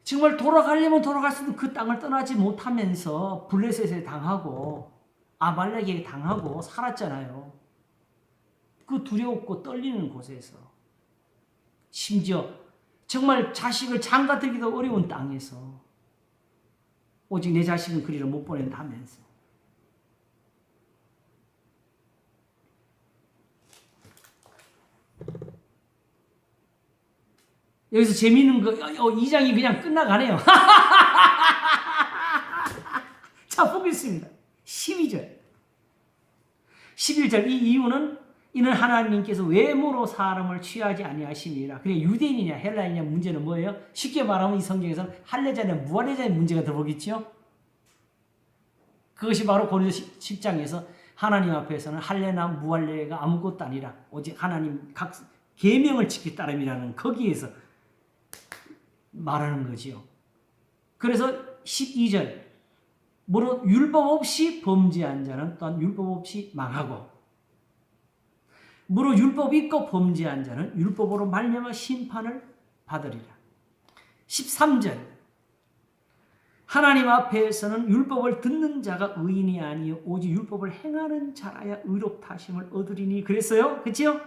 정말 돌아가려면 돌아갈 수도 그 땅을 떠나지 못하면서 블레셋에 당하고 아말렉에게 당하고 살았잖아요. 그 두렵고 떨리는 곳에서 심지어 정말 자식을 장가들기도 어려운 땅에서 오직 내 자식은 그리를 못 보낸다면서. 여기서 재미있는 거 2장이 그냥 끝나가네요. 자, 보겠습니다. 12절 11절 이 이유는 이는 하나님께서 외모로 사람을 취하지 아니하심이라. 그래 유대인이냐 헬라인이냐 문제는 뭐예요? 쉽게 말하면 이 성경에서는 할례자냐 무할례자의 문제가 들어오겠죠. 그것이 바로 고린도 10장에서 하나님 앞에서는 할례나 무할례가 아무것도 아니라 오직 하나님 각 계명을 지킬 따름이라는 거기에서 말하는 거지요. 그래서 12절 무릇 율법 없이 범죄한 자는 또한 율법 없이 망하고 무릇 율법 있고 범죄한 자는 율법으로 말미암아 심판을 받으리라. 13절 하나님 앞에서는 율법을 듣는 자가 의인이 아니요 오직 율법을 행하는 자라야 의롭다 하심을 얻으리니 그랬어요. 그렇죠?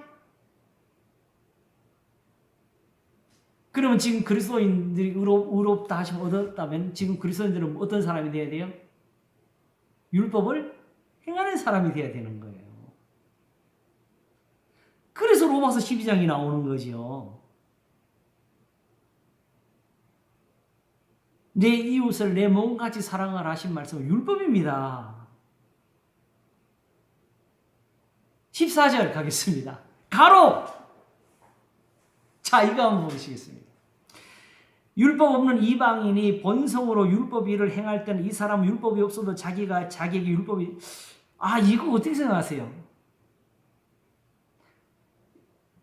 그러면 지금 그리스도인들이 의롭다 하심을 얻었다면 지금 그리스도인들은 어떤 사람이 돼야 돼요? 율법을 행하는 사람이 돼야 되는 거예요. 그래서 로마서 12장이 나오는 거죠. 내 이웃을 내 몸같이 사랑하라 하신 말씀은 율법입니다. 14절 가겠습니다. 가로! 자, 이거 한번 보시겠습니다. 율법 없는 이방인이 본성으로 율법 일을 행할 때는 이 사람은 율법이 없어도 자기에게 율법이 이거 어떻게 생각하세요?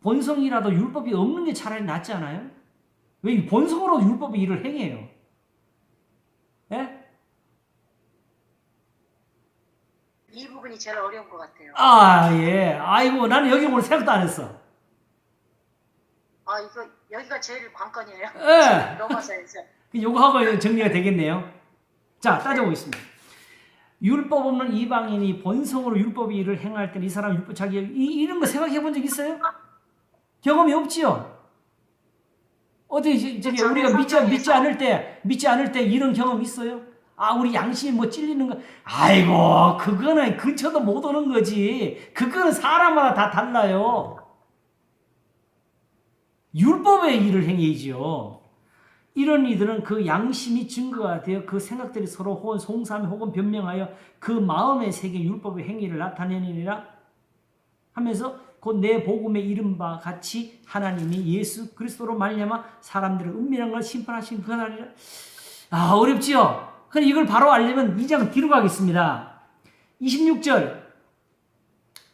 본성이라도 율법이 없는 게 차라리 낫지 않아요? 왜 본성으로 율법의 일을 행해요? 예? 이 부분이 제일 어려운 것 같아요. 예. 아이고, 나는 여기 오늘 생각도 안 했어. 이거 여기가 제일 관건이에요. 예. 로마서에서. 요거 하고 정리가 되겠네요. 자, 따져보겠습니다. 율법 없는 이방인이 본성으로 율법의 일을 행할 때는 이 사람 율법 이런 거 생각해 본 적 있어요? 경험이 없지요? 어디 저기 우리가 믿지 않을 때 이런 경험 있어요? 우리 양심이 뭐 찔리는 거. 아이고, 그거는 근처도 못 오는 거지. 그거는 사람마다 다 달라요. 율법의 일을 행해야지요. 이런 이들은 그 양심이 증거가 되어 그 생각들이 서로 혹은 송사하며 혹은 변명하여 그 마음의 세계 율법의 행위를 나타내느니라 하면서 곧 내 복음에 이른 바 같이 하나님이 예수 그리스도로 말미암아 사람들을 은밀한 걸 심판하신 그 날이라. 어렵지요? 그럼 이걸 바로 알려면 2장 뒤로 가겠습니다. 26절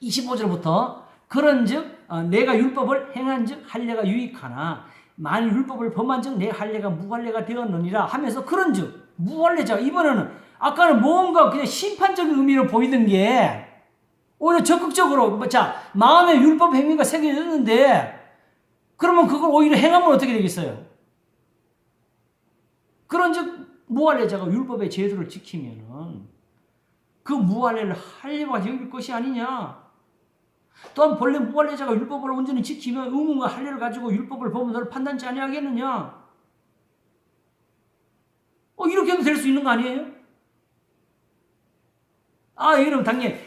25절부터 그런즉 내가 율법을 행한즉 할례가 유익하나 만일 율법을 범한즉 내 할례가 무할례가 되었느니라 하면서 그런즉 무할례자 이번에는 아까는 뭔가 그냥 심판적인 의미로 보이던 게 오히려 적극적으로 마음에 율법 행위가 새겨졌는데 그러면 그걸 오히려 행하면 어떻게 되겠어요? 그런즉 무할례자가 율법의 제도를 지키면은 그 무할례를 할례와 여길 것이 아니냐. 또한 본래 무할례자가 율법을 온전히 지키면 의문과 할례를 가지고 율법을 범은 너를 판단치 아니하겠느냐. 이렇게 해도 될 수 있는 거 아니에요? 여러분 당연히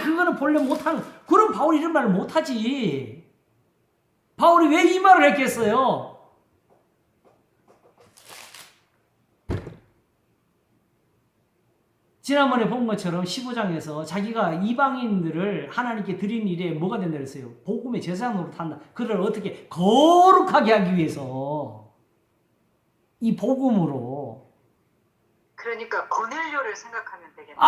그거는 본래 못하는. 그럼 바울이 이런 말을 못하지. 바울이 왜 이 말을 했겠어요? 지난번에 본 것처럼 15장에서 자기가 이방인들을 하나님께 드린 일에 뭐가 된다 그랬어요? 복음의 제사장으로 탄다. 그들을 어떻게 거룩하게 하기 위해서 이 복음으로. 그러니까 고넬료를 생각하면 되겠네요.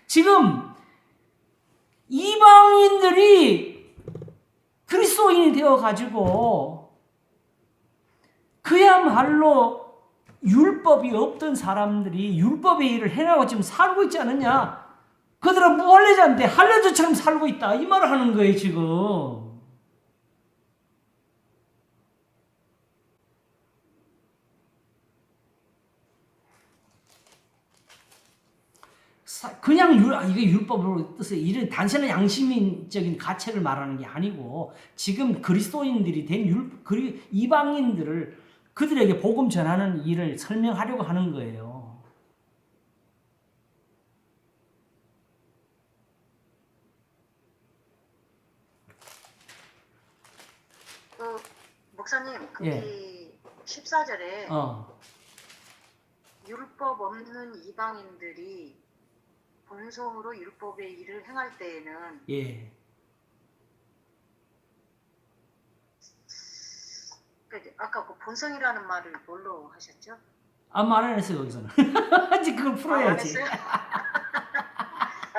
지금 이방인들이 그리스도인이 되어가지고 그야말로 율법이 없던 사람들이 율법의 일을 해나가고 지금 살고 있지 않느냐? 그들은 무할례자인데 할례자처럼 살고 있다. 이 말을 하는 거예요, 지금. 그냥 이게 율법으로 뜻을 이런 단순한 양심적인 가책을 말하는 게 아니고 지금 그리스도인들이 된 이방인들을 그들에게 복음 전하는 일을 설명하려고 하는 거예요. 목사님, 거기 예. 14절에 율법 없는 이방인들이 본성으로 율법의 일을 행할 때에는 예. 아까 그 본성이라는 말을 뭘로 하셨죠? 말 안 했어요, 거기서는. 이제 그걸 풀어야지. 안 했어요?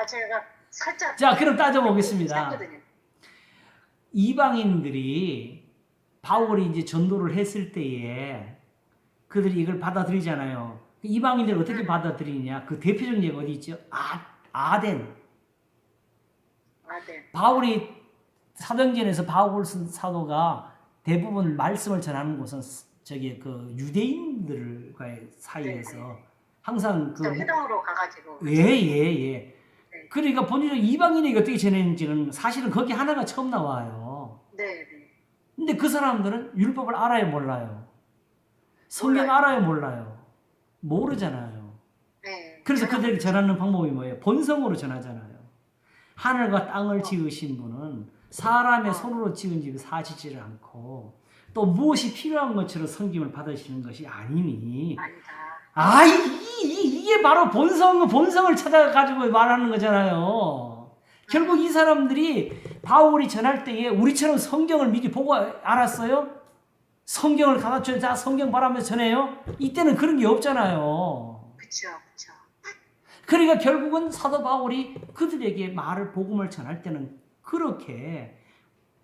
제가 살짝. 자, 그럼 따져보겠습니다. 했거든요. 이방인들이 바울이 이제 전도를 했을 때에 그들이 이걸 받아들이잖아요. 이방인들이 어떻게 받아들이냐? 그 대표적인 예가 어디 있죠? 아덴. 바울이 사도행전에서 바울 사도가 대부분 말씀을 전하는 곳은 저기 그 유대인들과의 사이에서 항상 그 회당으로 가가지고. 예. 그러니까 본질적으로 이방인에게 어떻게 전했는지는 사실은 거기 하나가 처음 나와요. 네. 근데 그 사람들은 율법을 알아요, 몰라요? 성경 알아요, 몰라요? 모르잖아요. 네. 그래서 그들에게 전하는 방법이 뭐예요? 본성으로 전하잖아요. 하늘과 땅을 지으신 분은 사람의 손으로 지은 집을 사시지를 않고 또 무엇이 필요한 것처럼 섬김을 받으시는 것이 아니니. 이게 바로 본성을 찾아가지고 말하는 거잖아요. 결국 이 사람들이 바울이 전할 때에 우리처럼 성경을 미리 보고 알았어요? 성경을 가르쳐서 다 성경 바라면서 전해요? 이때는 그런 게 없잖아요. 그렇죠. 그러니까 결국은 사도 바울이 그들에게 복음을 전할 때는 그렇게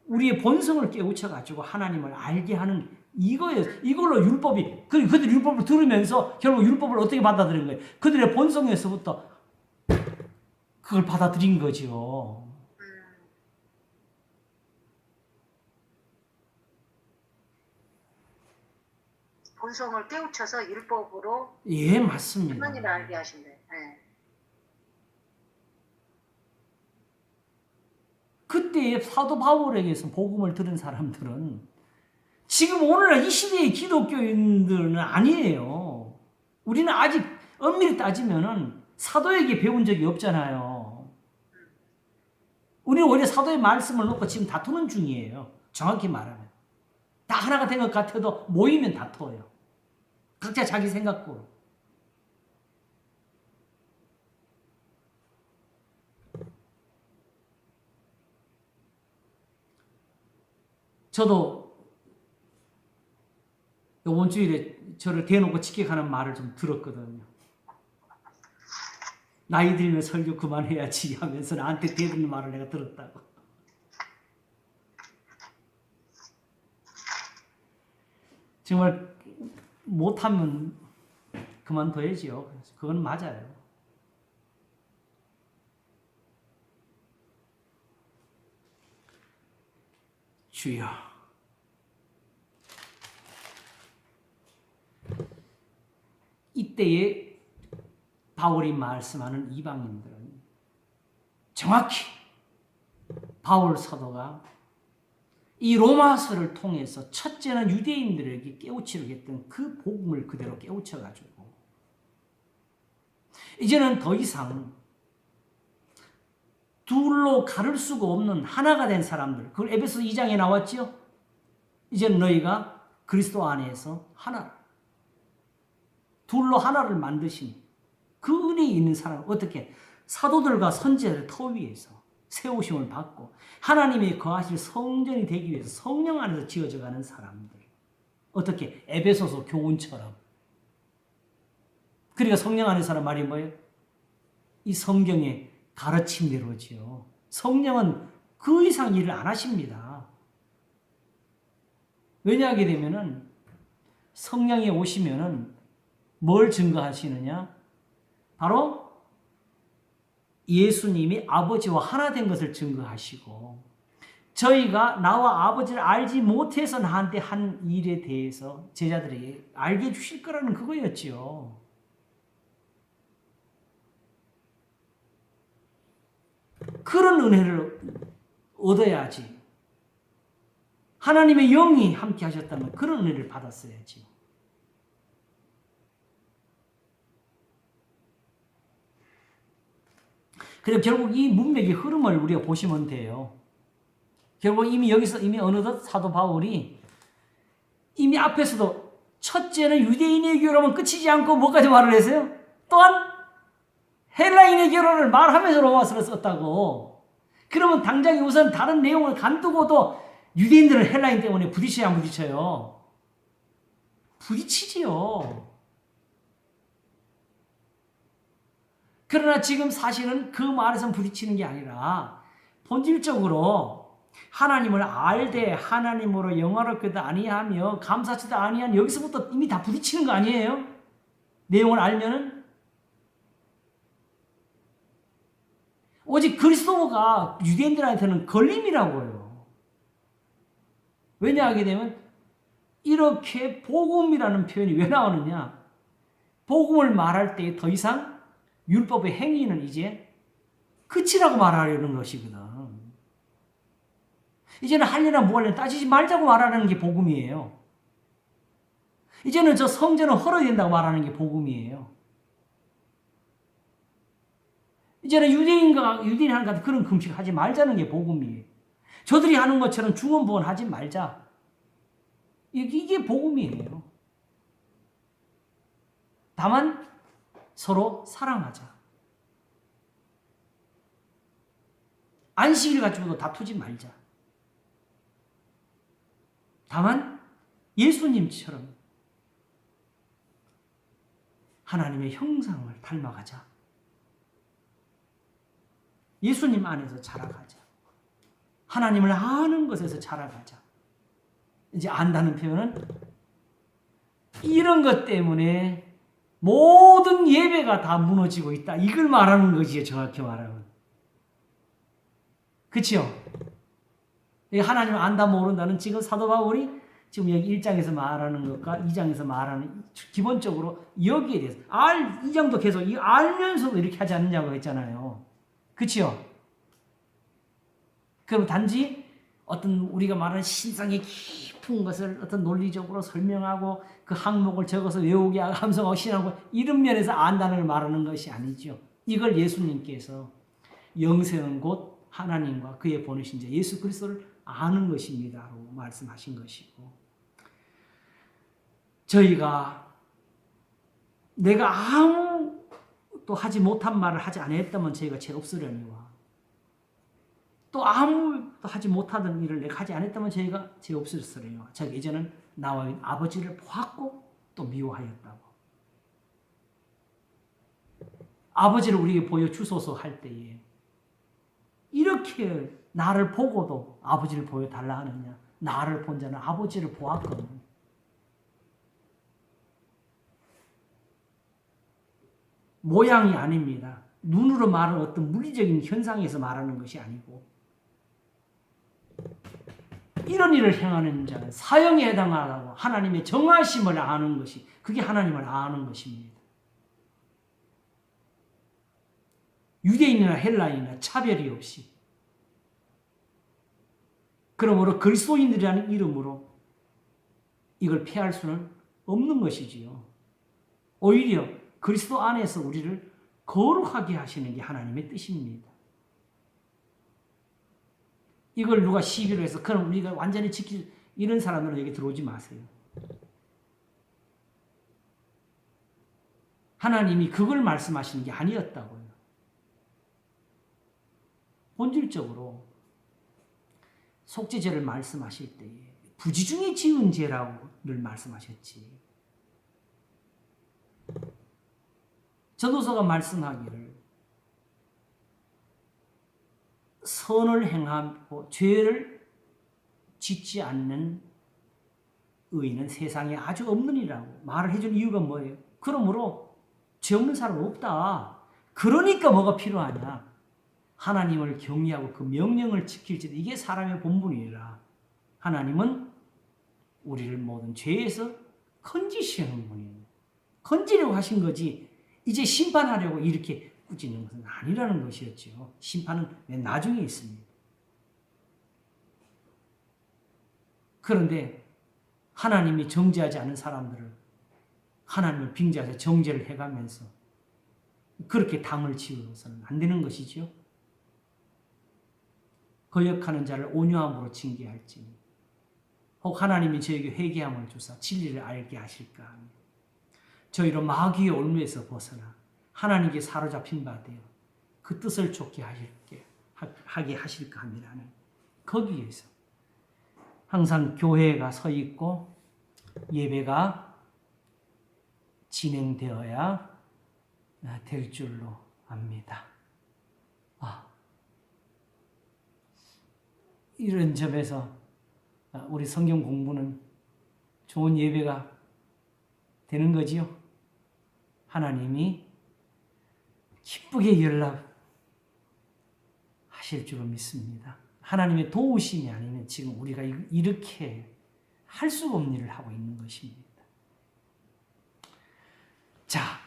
우리의 본성을 깨우쳐가지고 하나님을 알게 하는 이거예요. 이걸로 그들 율법을 들으면서 결국 율법을 어떻게 받아들인 거예요? 그들의 본성에서부터 그걸 받아들인 거죠. 본성을 깨우쳐서 율법으로. 예, 맞습니다. 하나님을 알게 하신대. 네. 그때 사도 바울에게서 복음을 들은 사람들은 지금 오늘날 이 시대의 기독교인들은 아니에요. 우리는 아직 엄밀히 따지면은 사도에게 배운 적이 없잖아요. 우리는 오히려 사도의 말씀을 놓고 지금 다투는 중이에요. 정확히 말하면. 다 하나가 된 것 같아도 모이면 다투어요. 각자 자기 생각으로. 저도 이번 주일에 저를 대놓고 직격하는 말을 좀 들었거든요. 나이 들면 설교 그만해야지 하면서 나한테 대드는 말을 내가 들었다고. 정말 못하면 그만둬야지요. 그건 맞아요. 주여. 이때에 바울이 말씀하는 이방인들은 정확히 바울 사도가 이 로마서를 통해서 첫째는 유대인들에게 깨우치려고 했던 그 복음을 그대로 깨우쳐가지고 이제는 더 이상 둘로 가를 수가 없는 하나가 된 사람들, 그걸 에베소 2장에 나왔죠? 이제는 너희가 그리스도 안에서 하나, 둘로 하나를 만드신 그 은혜에 있는 사람, 어떻게? 사도들과 선지자들 터 위에서 세우심을 받고 하나님이 거하실 성전이 되기 위해서 성령 안에서 지어져 가는 사람들. 어떻게? 에베소서 교훈처럼. 그러니까 성령 안에 사람 말이 뭐예요? 이 성경에 가르침대로지요. 성령은 그 이상 일을 안 하십니다. 왜냐하게 되면은 성령이 오시면은 뭘 증거하시느냐? 바로 예수님이 아버지와 하나 된 것을 증거하시고, 저희가 나와 아버지를 알지 못해서 나한테 한 일에 대해서 제자들에게 알게 해주실 거라는 그거였지요. 그런 은혜를 얻어야지. 하나님의 영이 함께 하셨다면 그런 은혜를 받았어야지. 그럼 결국 이 문맥의 흐름을 우리가 보시면 돼요. 결국 이미 여기서 어느덧 사도 바울이 이미 앞에서도 첫째는 유대인의 결혼은 끝이지 않고 뭐까지 말을 했어요? 또한 헬라인의 결혼을 말하면서 로마서를 썼다고. 그러면 당장 우선 다른 내용을 간두고도 유대인들은 헬라인 때문에 부딪혀야 안 부딪혀요? 부딪히지요. 그러나 지금 사실은 그 말에서 부딪히는 게 아니라 본질적으로 하나님을 알되 하나님으로 영화롭게도 아니하며 감사치도 아니한 여기서부터 이미 다 부딪히는 거 아니에요? 내용을 알면은 오직 그리스도가 유대인들한테는 걸림이라고요. 왜냐하게 되면 이렇게 복음이라는 표현이 왜 나오느냐? 복음을 말할 때 더 이상 율법의 행위는 이제 끝이라고 말하려는 것이거든. 이제는 할려나 뭐할려나 따지지 말자고 말하는 게 복음이에요. 이제는 저 성전은 헐어야 된다고 말하는 게 복음이에요. 이제는 유대인 하는 같은 그런 금식 하지 말자는 게 복음이에요. 저들이 하는 것처럼 중언부언 하지 말자. 이게 복음이에요. 다만 서로 사랑하자. 안식일 가지고도 다투지 말자. 다만 예수님처럼 하나님의 형상을 닮아가자. 예수님 안에서 자라가자. 하나님을 아는 것에서 자라가자. 이제 안다는 표현은 이런 것 때문에 모든 예배가 다 무너지고 있다. 이걸 말하는 거지, 정확히 말하면. 그치요? 하나님을 안다 모른다는 지금 사도 바울이 지금 여기 1장에서 말하는 것과 2장에서 말하는 기본적으로 여기에 대해서 2장도 계속 알면서도 이렇게 하지 않느냐고 했잖아요. 그치요? 그럼 단지 어떤 우리가 말하는 신상의 깊은 것을 어떤 논리적으로 설명하고 그 항목을 적어서 외우게 하고 함성하고 신하고 이런 면에서 안다는 걸 말하는 것이 아니죠. 이걸 예수님께서 영생은 곧 하나님과 그의 보내신 자 예수 그리스도를 아는 것입니다라고 말씀하신 것이고, 저희가 내가 아무도 하지 못한 말을 하지 않았다면 저희가 죄 없으려니와 또 아무도 하지 못하던 일을 내가 하지 않았다면 저희가 죄 없으려니와 저희가 이제는 나와 아버지를 보았고 또 미워하였다고. 아버지를 우리에게 보여주소서 할 때에 이렇게 나를 보고도 아버지를 보여달라 하느냐? 나를 본 자는 아버지를 보았거든. 모양이 아닙니다. 눈으로 말하는 어떤 물리적인 현상에서 말하는 것이 아니고, 이런 일을 행하는 자는 사형에 해당하고 하나님의 정하심을 아는 것이, 그게 하나님을 아는 것입니다. 유대인이나 헬라인이나 차별이 없이, 그러므로 그리스도인들이라는 이름으로 이걸 피할 수는 없는 것이지요. 오히려 그리스도 안에서 우리를 거룩하게 하시는 게 하나님의 뜻입니다. 이걸 누가 시비로 해서 그럼 우리가 완전히 지킬 이런 사람들은 여기 들어오지 마세요. 하나님이 그걸 말씀하시는 게 아니었다고요. 본질적으로 속죄죄를 말씀하실 때에 부지 중에 지은 죄라고 늘 말씀하셨지. 전도서가 말씀하기를 선을 행하고 죄를 짓지 않는 의인은 세상에 아주 없느니라고 말을 해준 이유가 뭐예요? 그러므로 죄 없는 사람은 없다. 그러니까 뭐가 필요하냐? 하나님을 경외하고 그 명령을 지킬지도 이게 사람의 본분이라. 하나님은 우리를 모든 죄에서 건지시는 분이에요. 건지려고 하신 거지 이제 심판하려고 이렇게 꾸짖는 것은 아니라는 것이었죠. 심판은 맨 나중에 있습니다. 그런데 하나님이 정죄하지 않은 사람들을 하나님을 빙자해서 정죄를 해가면서 그렇게 담을 지으서는 안 되는 것이죠. 거역하는 자를 온유함으로 징계할지니 혹 하나님이 저에게 회개함을 주사 진리를 알게 하실까 하며 저희로 마귀의 올무에서 벗어나 하나님께 사로잡힌 바 되어 그 뜻을 좇게 하게 하실까 함이라는 거기에서 항상 교회가 서 있고 예배가 진행되어야 될 줄로 압니다. 이런 점에서 우리 성경 공부는 좋은 예배가 되는 거지요. 하나님이 기쁘게 연락하실 줄로 믿습니다. 하나님의 도우심이 아니면 지금 우리가 이렇게 할 수가 없는 일을 하고 있는 것입니다. 자,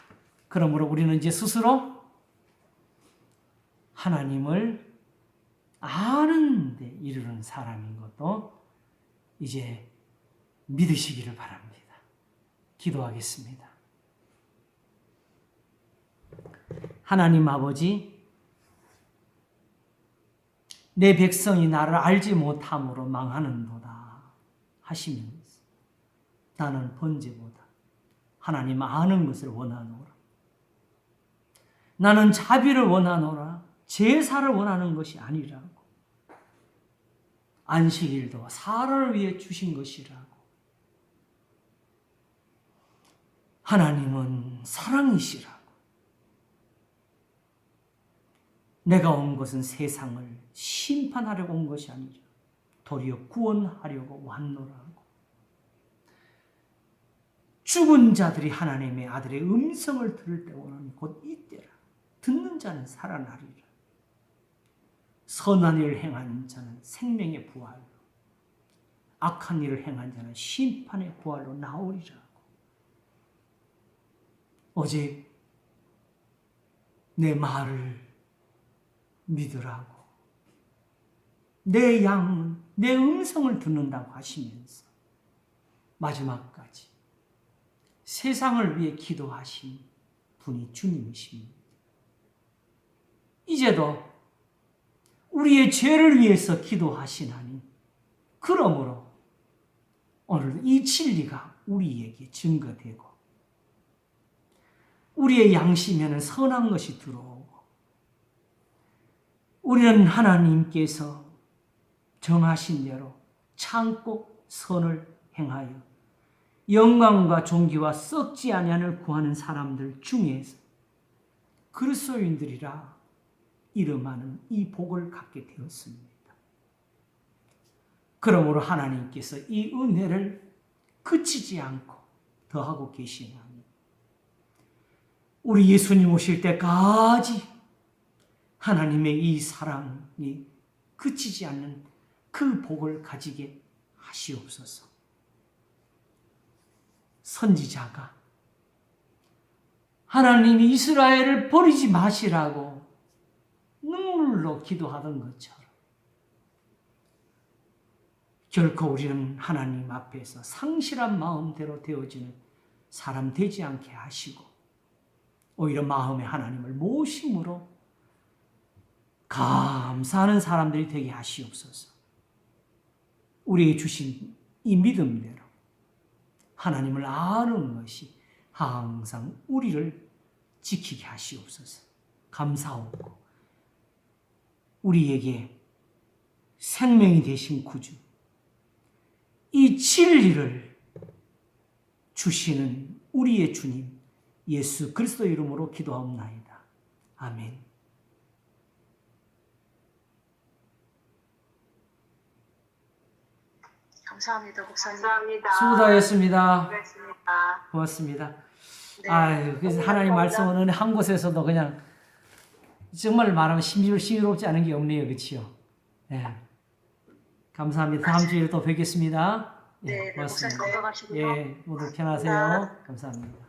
그러므로 우리는 이제 스스로 하나님을 아는 데 이르는 사람인 것도 이제 믿으시기를 바랍니다. 기도하겠습니다. 하나님 아버지, 내 백성이 나를 알지 못함으로 망하는도다 하시면서 나는 번제보다 하나님 아는 것을 원하노라. 나는 자비를 원하노라. 제사를 원하는 것이 아니라고. 안식일도 사람을 위해 주신 것이라고. 하나님은 사랑이시라고. 내가 온 것은 세상을 심판하려고 온 것이 아니라 도리어 구원하려고 왔노라고. 죽은 자들이 하나님의 아들의 음성을 들을 때 오는 곧 이때라. 듣는 자는 살아나리라. 선한 일을 행하는 자는 생명의 부활로, 악한 일을 행한 자는 심판의 부활로 나오리라고. 오직 내 말을 믿으라고. 내 양은 내 음성을 듣는다고 하시면서 마지막까지 세상을 위해 기도하신 분이 주님이십니다. 이제도 우리의 죄를 위해서 기도하시나니 그러므로 오늘 이 진리가 우리에게 증거되고 우리의 양심에는 선한 것이 들어오고 우리는 하나님께서 정하신 대로 참고 선을 행하여 영광과 존귀와 썩지 아니함을 구하는 사람들 중에서 그리스도인들이라 이름하는 이 복을 갖게 되었습니다. 그러므로 하나님께서 이 은혜를 그치지 않고 더하고 계시나니 우리 예수님 오실 때까지 하나님의 이 사랑이 그치지 않는 그 복을 가지게 하시옵소서. 선지자가 하나님이 이스라엘을 버리지 마시라고 눈물로 기도하던 것처럼 결코 우리는 하나님 앞에서 상실한 마음대로 되어지는 사람 되지 않게 하시고 오히려 마음에 하나님을 모심으로 감사하는 사람들이 되게 하시옵소서. 우리에게 주신 이 믿음대로 하나님을 아는 것이 항상 우리를 지키게 하시옵소서. 감사하고 우리에게 생명이 되신 구주, 이 진리를 주시는 우리의 주님 예수 그리스도 이름으로 기도하옵나이다. 아멘. 감사합니다, 목사님. 감사합니다. 수고하셨습니다. 수고했습니다. 고맙습니다. 네. 아유, 그래서 하나님 말씀은 한 곳에서도 그냥 정말 말하면 신비롭지 않은 게 없네요, 그렇지요? 네. 감사합니다. 다음 주에 또 뵙겠습니다. 네, 네, 목사님 고맙습니다. 건강하시고요. 예, 모두 편하세요. 감사합니다.